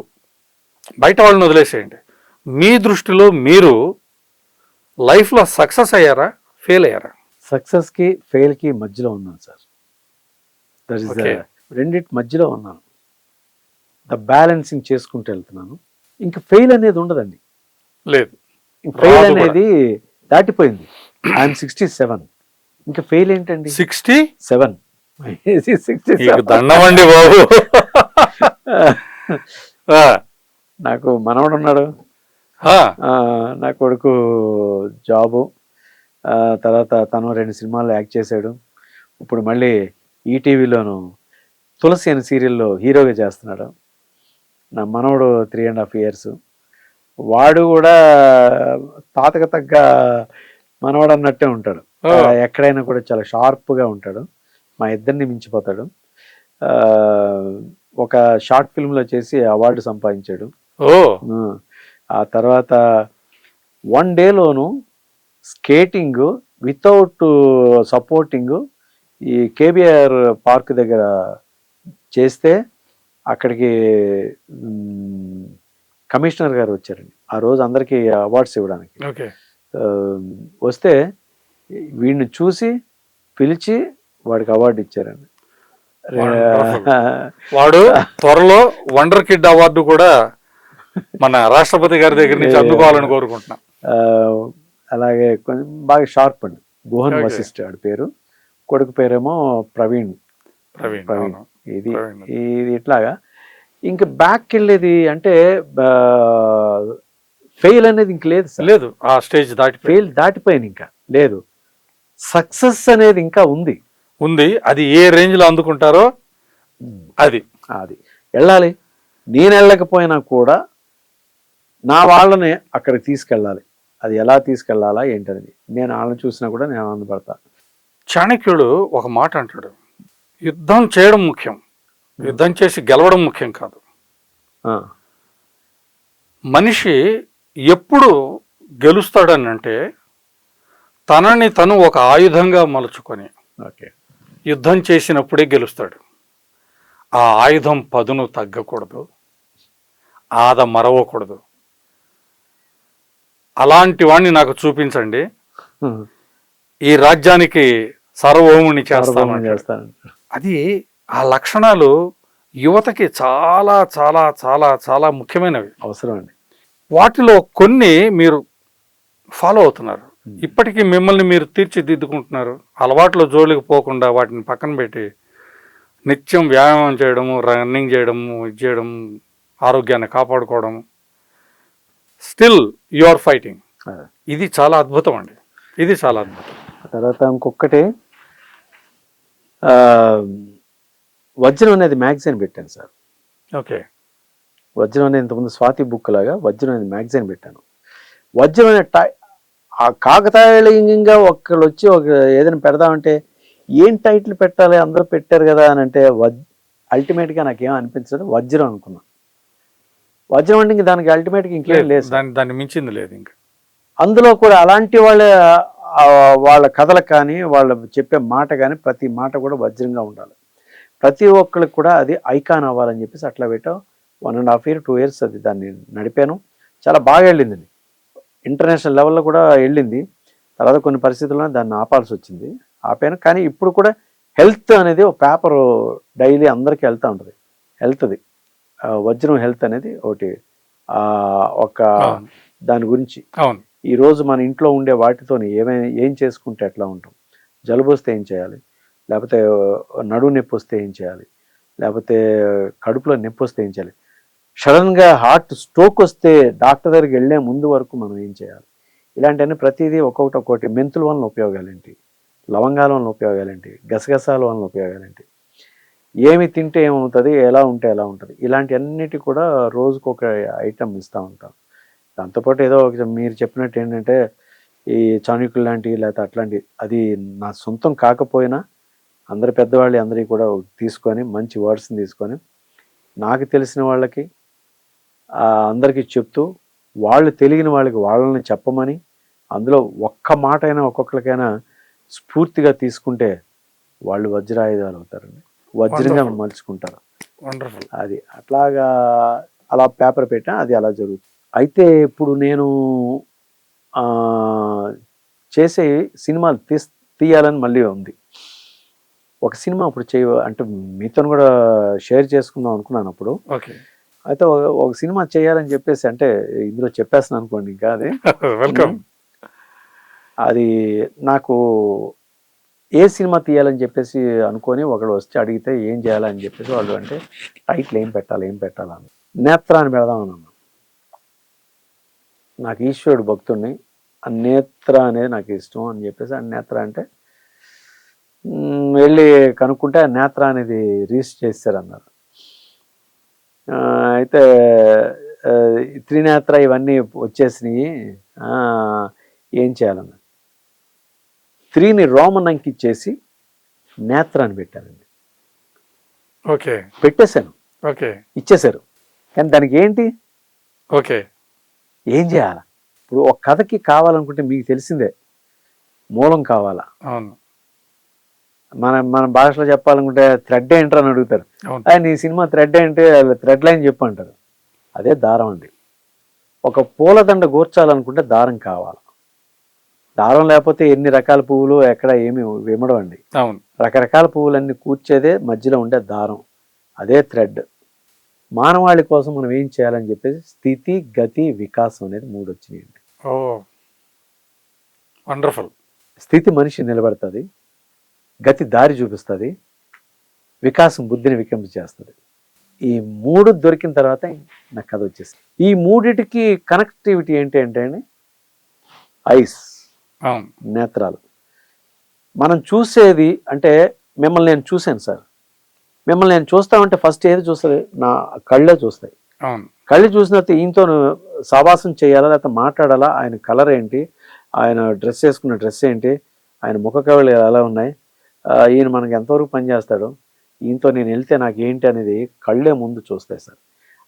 బయట వాళ్ళని వదిలేసేయండి, మీ దృష్టిలో మీరు లైఫ్లో సక్సెస్ అయ్యారా, ఫెయిల్ అయ్యారా? సక్సెస్కి ఫెయిల్కి మధ్యలో ఉన్నాను సార్. రెండిటి మధ్యలో ఉన్నాను. బ్యాలెన్సింగ్ చేసుకుంటూ వెళ్తున్నాను. ఇంకా ఫెయిల్ అనేది ఉండదండి. లేదు, ఫెయిల్ అనేది దాటిపోయింది. ఐఎమ్ 67. ఇంకా ఫెయిల్ ఏంటండి? 67. దండమండి బాబు. నాకు మనవడు ఉన్నాడు, నా కొడుకు జాబు, తర్వాత తను 2 సినిమాల్లో యాక్ట్ చేశాడు. ఇప్పుడు మళ్ళీ ఈటీవీలోను తులసి అనే సీరియల్లో హీరోగా చేస్తున్నాడు. నా మనవడు 3.5 years. వాడు కూడా తాతకు తగ్గ మనవాడు అన్నట్టే ఉంటాడు. ఎక్కడైనా కూడా చాలా షార్ప్గా ఉంటాడు. మా ఇద్దరిని మించిపోతాడు. ఒక షార్ట్ ఫిల్మ్లో చేసి అవార్డు సంపాదించాడు. ఆ తర్వాత 1 dayలోను స్కేటింగ్ వితౌట్ సపోర్టింగ్ ఈ కేబిఆర్ పార్క్ దగ్గర చేస్తే అక్కడికి కమిషనర్ గారు వచ్చారండి. ఆ రోజు అందరికీ అవార్డ్స్ ఇవ్వడానికి. వస్తే వీడిని చూసి పిలిచి వాడికి అవార్డు ఇచ్చారండి. Wonderful. వాడు త్వరలో వండర్ కిడ్ అవార్డు కూడా మన రాష్ట్రపతి గారి దగ్గర నుంచి అందుకోవాలని కోరుకుంటున్నా. ఆ, అలాగే కొంచెం బాగా షార్ప్ అండి. గుహన్ Okay. వశిష్ఠ ఆడి పేరు, కొడుకు పేరేమో ప్రవీణ్. ప్రవీణ్ ప్రవీణ్. అవును. ఇది ప్రవీణ్. ఇది ఇట్లాగా ఇంకా బ్యాక్ వెళ్ళేది అంటే ఫెయిల్ అనేది ఇంక లేదు సార్. లేదు, ఆ స్టేజ్ దాటి ఫెయిల్ దాటిపోయింది, ఇంకా లేదు. సక్సెస్ అనేది ఇంకా ఉంది. ఉంది. అది ఏ రేంజ్ లో అందుకుంటారో అది అది వెళ్ళాలి. నేను వెళ్ళకపోయినా కూడా నా వాళ్ళని అక్కడికి తీసుకెళ్ళాలి. అది ఎలా తీసుకెళ్లాలా ఏంటనేది నేను వాళ్ళని చూసినా కూడా నేను ఆనందపడతా. చాణక్యుడు ఒక మాట అంటాడు, యుద్ధం చేయడం ముఖ్యం, యుద్ధం చేసి గెలవడం ముఖ్యం కాదు. ఆ, మనిషి ఎప్పుడు గెలుస్తాడని అంటే తనని తను ఒక ఆయుధంగా మలుచుకొని ఓకే. యుద్ధం చేసినప్పుడే గెలుస్తాడు. ఆ ఆయుధం పదును తగ్గకూడదు, ఆద మరవకూడదు. అలాంటి వాణ్ణి నాకు చూపించండి, ఈ రాజ్యానికి సార్వభౌముని చేస్తాను. చేస్తాను. అది ఆ లక్షణాలు యువతకి చాలా చాలా చాలా చాలా ముఖ్యమైనవి. అవసరం అండి. వాటిలో కొన్ని మీరు ఫాలో అవుతున్నారు. ఇప్పటికీ మిమ్మల్ని మీరు తీర్చిదిద్దుకుంటున్నారు. అలవాట్లో జోలికి పోకుండా వాటిని పక్కన పెట్టి నిత్యం వ్యాయామం చేయడము, రన్నింగ్ చేయడము, ఇది చేయడం, ఆరోగ్యాన్ని కాపాడుకోవడం. Still you are fighting. అదే. ఇది చాలా అద్భుతం అండి. ఇది చాలా అద్భుతం. తర్వాత ఇంకొకటి వజ్రం అనేది మ్యాగజైన్ పెట్టాను సార్. ఓకే. వజ్రం అనేది ఇంతకుముందు స్వాతి బుక్ లాగా వజ్రం అనేది మ్యాగజైన్ పెట్టాను. వజ్రం అనే ఆ కాకతాళీయంగా ఒకళ్ళు వచ్చి ఒక ఏదైనా పెడదామంటే ఏం టైటిల్ పెట్టాలి, అందరూ పెట్టారు కదా అని అంటే అల్టిమేట్గా నాకేం అనిపించదు, వజ్రం అనుకున్నా. వజ్రం అంటే ఇంక దానికి అల్టిమేట్గా ఇంకేం లేదు, దాన్ని మించింది లేదు ఇంకా. అందులో కూడా అలాంటి వాళ్ళ కథలకు కానీ వాళ్ళు చెప్పే మాట కానీ ప్రతి మాట కూడా వజ్రంగా ఉండాలి. ప్రతి ఒక్కరికి కూడా అది ఐకాన్ అవ్వాలని చెప్పేసి అట్లా పెట్టాం. 1.5 years 2 years అది దాన్ని నడిపాను. చాలా బాగా వెళ్ళింది, ఇంటర్నేషనల్ లెవెల్లో కూడా వెళ్ళింది. తర్వాత కొన్ని పరిస్థితుల్లో దాన్ని ఆపాల్సి వచ్చింది, ఆపాను. కానీ ఇప్పుడు కూడా హెల్త్ అనేది ఒక పేపర్ డైలీ అందరికీ వెళ్తూ ఉంటుంది. హెల్త్ది వజ్రం హెల్త్ అనేది ఒకటి ఒక దాని గురించి. అవును. ఈరోజు మన ఇంట్లో ఉండే వాటితో ఏం చేసుకుంటే ఎట్లా ఉంటాం, జలుబు వస్తే ఏం చేయాలి, లేకపోతే నడుము నొప్పి వస్తే ఏం చేయాలి, లేకపోతే కడుపులో నొప్పి వస్తే ఏం చేయాలి, సడన్గా హార్ట్ స్ట్రోక్ వస్తే డాక్టర్ దగ్గరికి వెళ్ళే ముందు వరకు మనం ఏం చేయాలి, ఇలాంటివన్నీ ప్రతిదీ ఒక్కొక్కటి. మెంతుల వలన ఉపయోగాలేంటి, లవంగాల వలన ఉపయోగాలేంటి, గసగసాల వలన ఉపయోగాలేంటి, ఏమి తింటే ఏమవుతుంది, ఎలా ఉంటే ఎలా ఉంటుంది, ఇలాంటి అన్నిటి కూడా రోజుకొక ఐటమ్ ఇస్తూ ఉంటాం. దాంతోపాటు ఏదో ఒక మీరు చెప్పినట్టు ఏంటంటే ఈ చాణక్యులు లాంటివి లేకపోతే అట్లాంటివి, అది నా సొంతం కాకపోయినా అందరి పెద్దవాళ్ళు అందరికీ కూడా తీసుకొని మంచి వర్డ్స్ని తీసుకొని నాకు తెలిసిన వాళ్ళకి అందరికీ చెప్తూ, వాళ్ళు తెలియని వాళ్ళకి వాళ్ళని చెప్పమని, అందులో ఒక్క మాట అయినా ఒక్కొక్కరికైనా స్ఫూర్తిగా తీసుకుంటే వాళ్ళు వజ్రాయుధాలు అవుతారండి, వజ్రంగా మలుచుకుంటారు. వండర్ఫుల్. అది అట్లాగా అలా పేపర్ పెట్టా, అది అలా జరుగుతుంది. అయితే ఇప్పుడు నేను చేసే సినిమాలు తీయాలని మళ్ళీ ఉంది. ఒక సినిమా అప్పుడు అంటే మీతో కూడా షేర్ చేసుకుందాం అనుకున్నాను అప్పుడు. ఓకే. అయితే ఒక సినిమా చేయాలని చెప్పేసి, అంటే ఇందులో చెప్పేస్తున్నాను అనుకోండి, ఇంకా అది వెల్కమ్. అది నాకు ఏ సినిమా తీయాలని చెప్పేసి అనుకొని ఒకడు వచ్చి అడిగితే ఏం చేయాలని చెప్పేసి వాళ్ళు అంటే టైటిల్ ఏం పెట్టాలని నేత్ర అని పెడదామని అన్నాను. నాకు ఈశ్వరుడు భక్తుడిని, ఆ నేత్ర అనేది నాకు ఇష్టం అని చెప్పేసి, ఆ నేత్ర అంటే వెళ్ళి కనుక్కుంటే ఆ నేత్ర అనేది రిజిస్టర్ చేశారన్నారు. అయితే త్రినేత్ర ఇవన్నీ వచ్చేసినాయి, ఏం చేయాలన్నారు. 3ని రోమన్ అంకి ఇచ్చేసి నేత్ర అని పెట్టానండి. ఓకే. పెట్టేశాను. ఓకే. ఇచ్చేశారు. కానీ దానికి ఏంటి, ఓకే, ఏం చేయాలి? ఇప్పుడు ఒక కథకి కావాలనుకుంటే మీకు తెలిసిందే, మూలం కావాలా. అవును. మన భాషలో చెప్పాలనుకుంటే థ్రెడ్ ఏంటర్ అని అడుగుతారు. నీ సినిమా థ్రెడ్ ఏంటి, థ్రెడ్ లైన్ చెప్పు అంటారు. అదే దారం అండి. ఒక పూలదండ గూర్చాలనుకుంటే దారం కావాలి. దారం లేకపోతే ఎన్ని రకాల పువ్వులు ఎక్కడ ఏమి విమడవండి. అవును. రకరకాల పువ్వులన్నీ కూర్చేదే మధ్యలో ఉండే దారం, అదే థ్రెడ్. మానవాళి కోసం మనం ఏం చేయాలని చెప్పేసి స్థితి, గతి, వికాసం అనేది 3 వచ్చినాయండి. ఓ వండర్ఫుల్. స్థితి మనిషి నిలబడుతుంది, గతి దారి చూపిస్తుంది, వికాసం బుద్ధిని వికంపించేస్తుంది. ఈ 3 దొరికిన తర్వాత నాకు కథ వచ్చేసి ఈ 3టికి కనెక్టివిటీ ఏంటి అంటే అండి, ఐస్, అవును. నేత్రాలు. మనం చూసేది అంటే మిమ్మల్ని నేను చూశాను సార్, మిమ్మల్ని నేను చూస్తామంటే ఫస్ట్ ఏది చూస్తుంది? నా కళ్ళే చూస్తాయి. అవును. కళ్ళు చూసిన తర్వాత ఈయనతో సావాసం చేయాలా లేకపోతే మాట్లాడాలా, ఆయన కలర్ ఏంటి, ఆయన డ్రెస్ వేసుకున్న డ్రెస్ ఏంటి, ఆయన ముఖ కవళి ఎలా ఉన్నాయి, ఈయన మనకి ఎంతవరకు పనిచేస్తాడు, ఈయనతో నేను వెళ్తే నాకు ఏంటి అనేది కళ్ళే ముందు చూస్తాయి సార్.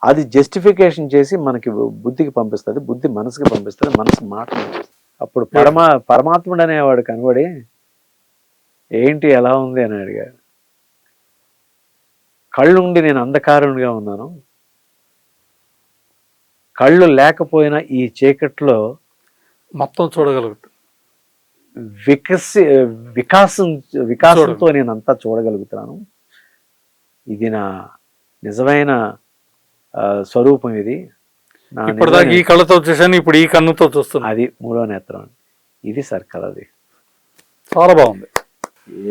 అది జస్టిఫికేషన్ చేసి మనకి బుద్ధికి పంపిస్తుంది, బుద్ధి మనసుకి పంపిస్తుంది, మనసు మాట పంపిస్తుంది. అప్పుడు పరమాత్ముడు అనేవాడు కనబడి ఏంటి ఎలా ఉంది అని అడిగాడు. కళ్ళుండి నేను అంధకారునిగా ఉన్నాను, కళ్ళు లేకపోయినా ఈ చీకట్లో మొత్తం చూడగలుగుతాం, వికాసంతో నేను అంతా చూడగలుగుతున్నాను. ఇది నా నిజమైన స్వరూపం, ఇది ఇప్పటిదాకా ఈ కళ్ళతో చూసాను, ఇప్పుడు ఈ కన్నుతో చూస్తున్నా. అది 3వ నేత్రం. ఇది సార్ కళ. అది చాలా బాగుంది.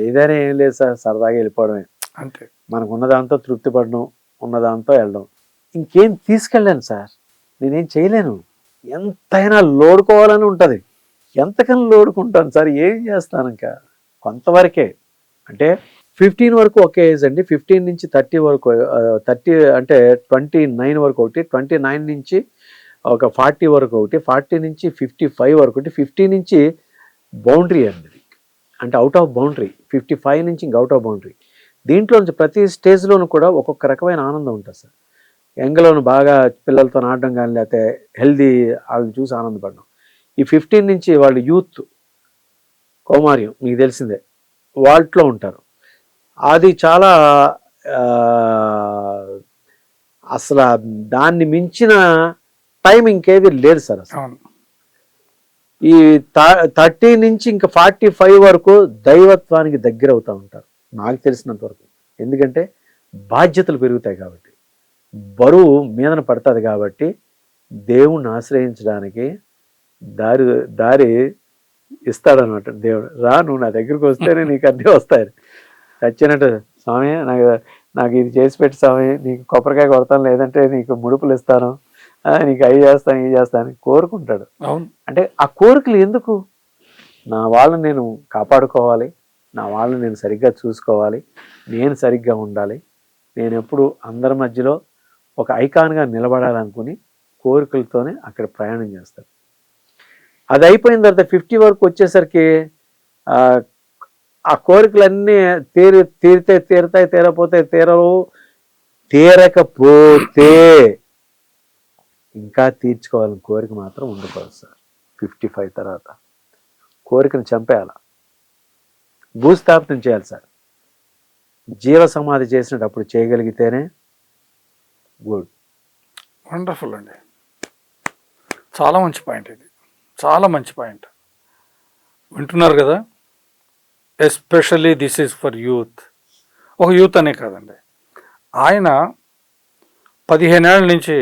ఏదైనా ఏం లేదు సార్, సరదాగా వెళ్ళిపోవడమే అంతే. మనకు ఉన్నదాంతో తృప్తి పడడం, ఉన్నదాంతో వెళ్ళడం. ఇంకేం తీసుకెళ్ళాను సార్, నేనేం చేయలేను. ఎంతైనా లోడుకోవాలని ఉంటుంది, ఎంతకన్నా లోడుకుంటాను సార్, ఏం చేస్తాను ఇంకా కొంతవరకే. అంటే 15 వరకు ఒకే ఏజ్ అండి, 15 నుంచి 30 వరకు, 30 అంటే 29 వరకు ఒకటి, 29 నుంచి ఒక 40 వరకు ఒకటి, 40 నుంచి 55 వరకు ఒకటి, 50 నుంచి బౌండరీ అండి, అంటే అవుట్ ఆఫ్ బౌండరీ, 55 నుంచి ఇంక అవుట్ ఆఫ్ బౌండరీ. దీంట్లో నుంచి ప్రతి స్టేజ్లోనూ కూడా ఒక్కొక్క రకమైన ఆనందం ఉంటుంది సార్. యంగ్లోను బాగా పిల్లలతో ఆడడం కానీ, లేకపోతే హెల్దీ వాళ్ళని చూసి ఆనందపడడం. ఈ 15 నుంచి వాళ్ళు యూత్, కౌమార్యం మీకు తెలిసిందే, వాటిలో ఉంటారు. అది చాలా అసలు దాన్ని మించిన టైం ఇంకేది లేదు సార్ అసలు. ఈ 30 నుంచి ఇంకా 45 వరకు దైవత్వానికి దగ్గర అవుతూ ఉంటారు నాకు తెలిసినంత వరకు. ఎందుకంటే బాధ్యతలు పెరుగుతాయి కాబట్టి, బరువు మీదన పడుతుంది కాబట్టి, దేవుణ్ణి ఆశ్రయించడానికి దారి ఇస్తాడనమాట దేవుడు. రా, నువ్వు నా దగ్గరికి వస్తేనే నీకు అన్నీ వస్తాయి. చచ్చినట్టు, స్వామి నాకు ఇది చేసి పెట్టి స్వామి, నీకు కొబ్బరికాయ కొడతాను, లేదంటే నీకు ముడుపులు ఇస్తాను, నీకు అవి చేస్తాను, ఇవి చేస్తాను కోరుకుంటాడు. అంటే ఆ కోరికలు ఎందుకు? నా వాళ్ళని నేను కాపాడుకోవాలి, నా వాళ్ళని నేను సరిగ్గా చూసుకోవాలి, నేను సరిగ్గా ఉండాలి, నేను ఎప్పుడు అందరి మధ్యలో ఒక ఐకాన్గా నిలబడాలనుకుని కోరికలతోనే అక్కడ ప్రయాణం చేస్తాడు. అది అయిపోయిన తర్వాత 50 వరకు వచ్చేసరికి ఆ కోరికలన్నీ తీరుతాయి, తీరపోతే తీరవు, తీరకపోతే ఇంకా తీర్చుకోవాలని కోరిక మాత్రం ఉండకూడదు సార్. 55 తర్వాత కోరికను చంపేయాల, భూస్థాపితం చేయాలి సార్. జీవ సమాధి చేసినట్టు అప్పుడు చేయగలిగితేనే గుడ్. వండర్ఫుల్ అండి, చాలా మంచి పాయింట్ ఇది, చాలా మంచి పాయింట్. వింటున్నారు కదా, especially this is for youth. ఒక యూత్ అనే కాదండి, ఆయన 15 ఏళ్ళ నుంచి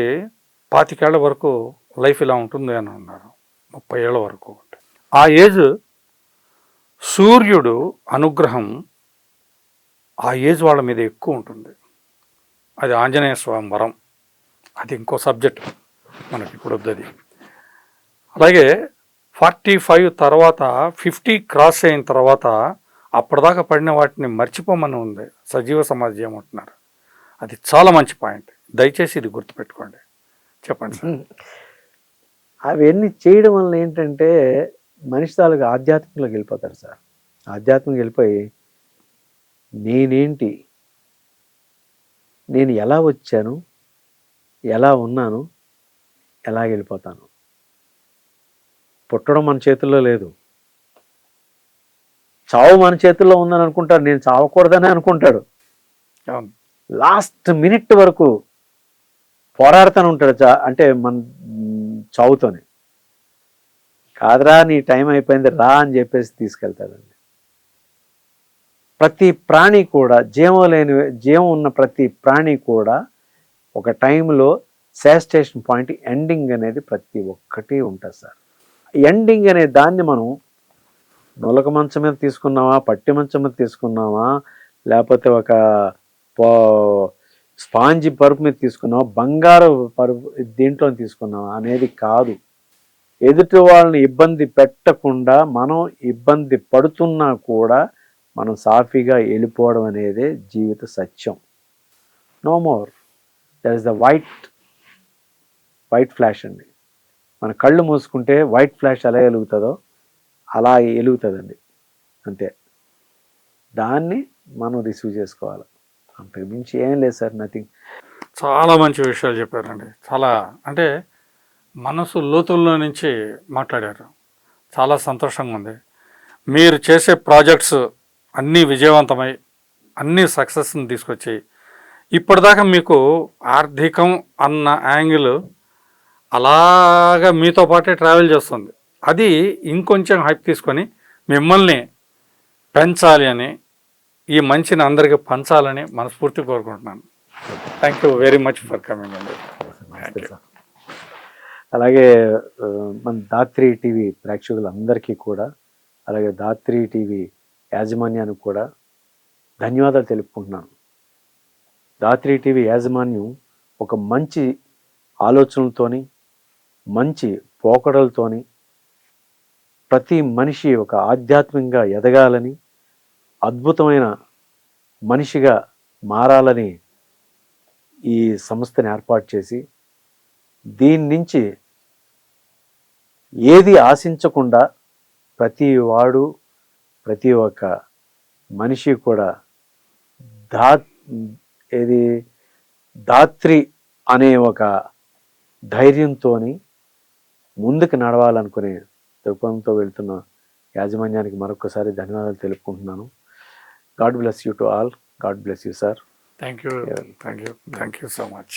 25 ఏళ్ల వరకు లైఫ్ ఇలా ఉంటుంది అని అన్నారు, 30 ఏళ్ళ వరకు. ఆ ఏజ్ సూర్యుడు అనుగ్రహం ఆ ఏజ్ వాళ్ళ మీద ఎక్కువ ఉంటుంది. అది ఆంజనేయ స్వామి వరం, అది ఇంకో సబ్జెక్ట్ మనకి ఇప్పుడు వద్దది. అలాగే 45 తర్వాత 50 క్రాస్ అయిన తర్వాత అప్పటిదాకా పడిన వాటిని మర్చిపోమని ఉంది సజీవ సమాధి చేయమంటున్నారు. అది చాలా మంచి పాయింట్, దయచేసి ఇది గుర్తుపెట్టుకోండి. చెప్పండి సార్. అవన్నీ చేయడం వల్ల ఏంటంటే మనిషి తాలూకు ఆధ్యాత్మికంలోకి వెళ్ళిపోతారు సార్. ఆధ్యాత్మికంగా వెళ్ళిపోయి నేనేంటి, నేను ఎలా వచ్చాను, ఎలా ఉన్నాను, ఎలా వెళ్ళిపోతాను. పుట్టడం మన చేతుల్లో లేదు, చావు మన చేతుల్లో ఉందని అనుకుంటాడు. నేను చావకూడదని అనుకుంటాడు. లాస్ట్ మినిట్ వరకు పోరాడుతూనే ఉంటాడు, అంటే మన చావుతోనే. కాదురా నీ టైం అయిపోయింది రా అని చెప్పేసి తీసుకెళ్తాడండి. ప్రతి ప్రాణి కూడా జీవం ఉన్న ప్రతి ప్రాణి కూడా ఒక టైంలో శాస్టేషన్ పాయింట్ ఎండింగ్ అనేది ప్రతి ఒక్కటి ఉంటుంది సార్. ఎండింగ్ అనే దాన్ని మనం నొలక మంచం మీద తీసుకున్నామా, పట్టి మంచం మీద తీసుకున్నామా, లేకపోతే ఒక స్పాంజి పరుపు మీద తీసుకున్నామా, బంగారు పరుపు దీంట్లో తీసుకున్నామా అనేది కాదు. ఎదుటి వాళ్ళని ఇబ్బంది పెట్టకుండా మనం ఇబ్బంది పడుతున్నా కూడా మనం సాఫీగా వెళ్ళిపోవడం అనేదే జీవిత సత్యం. No more. That is the white flash అండి. మన కళ్ళు మూసుకుంటే వైట్ ఫ్లాష్ ఎలా వెలుగుతుందో అలా వెలుగుతుందండి, అంతే. దాన్ని మనం రిసీవ్ చేసుకోవాలి, అంతకు మించి ఏం లేదు సార్, నథింగ్. చాలా మంచి విషయాలు చెప్పారండి. చాలా అంటే మనసు లోతుల్లో నుంచి మాట్లాడారు. చాలా సంతోషంగా ఉంది. మీరు చేసే ప్రాజెక్ట్స్ అన్నీ విజయవంతమై అన్నీ సక్సెస్ని తీసుకొచ్చి ఇప్పటిదాకా మీకు ఆర్థికం అన్న యాంగిల్ అలాగా మీతో పాటే ట్రావెల్ చేస్తుంది. అది ఇంకొంచెం హైప్ తీసుకొని మిమ్మల్ని పెంచాలి అని, ఈ మంచిని అందరికీ పంచాలని మనస్ఫూర్తి కోరుకుంటున్నాను. Thank you very much for coming అండి. అలాగే మన ధాత్రి టీవీ ప్రేక్షకులందరికీ కూడా, అలాగే ధాత్రి టీవీ యాజమాన్యానికి కూడా ధన్యవాదాలు తెలుపుకుంటున్నాను. ధాత్రి టీవీ యాజమాన్యం ఒక మంచి ఆలోచనలతోని, మంచి పోకడలతోని ప్రతి మనిషి ఒక ఆధ్యాత్మికంగా ఎదగాలని, అద్భుతమైన మనిషిగా మారాలని ఈ సంస్థని ఏర్పాటు చేసి దీని నుంచి ఏది ఆశించకుండా ప్రతి ఒక్క మనిషి కూడా ధాత్రి అనే ఒక ధైర్యంతో ముందుకు నడవాలనుకునే దృక్పథంతో వెళ్తున్న యాజమాన్యానికి మరొకసారి ధన్యవాదాలు తెలుపుకుంటున్నాను. God bless you to all. God bless you sir. Thank you so much.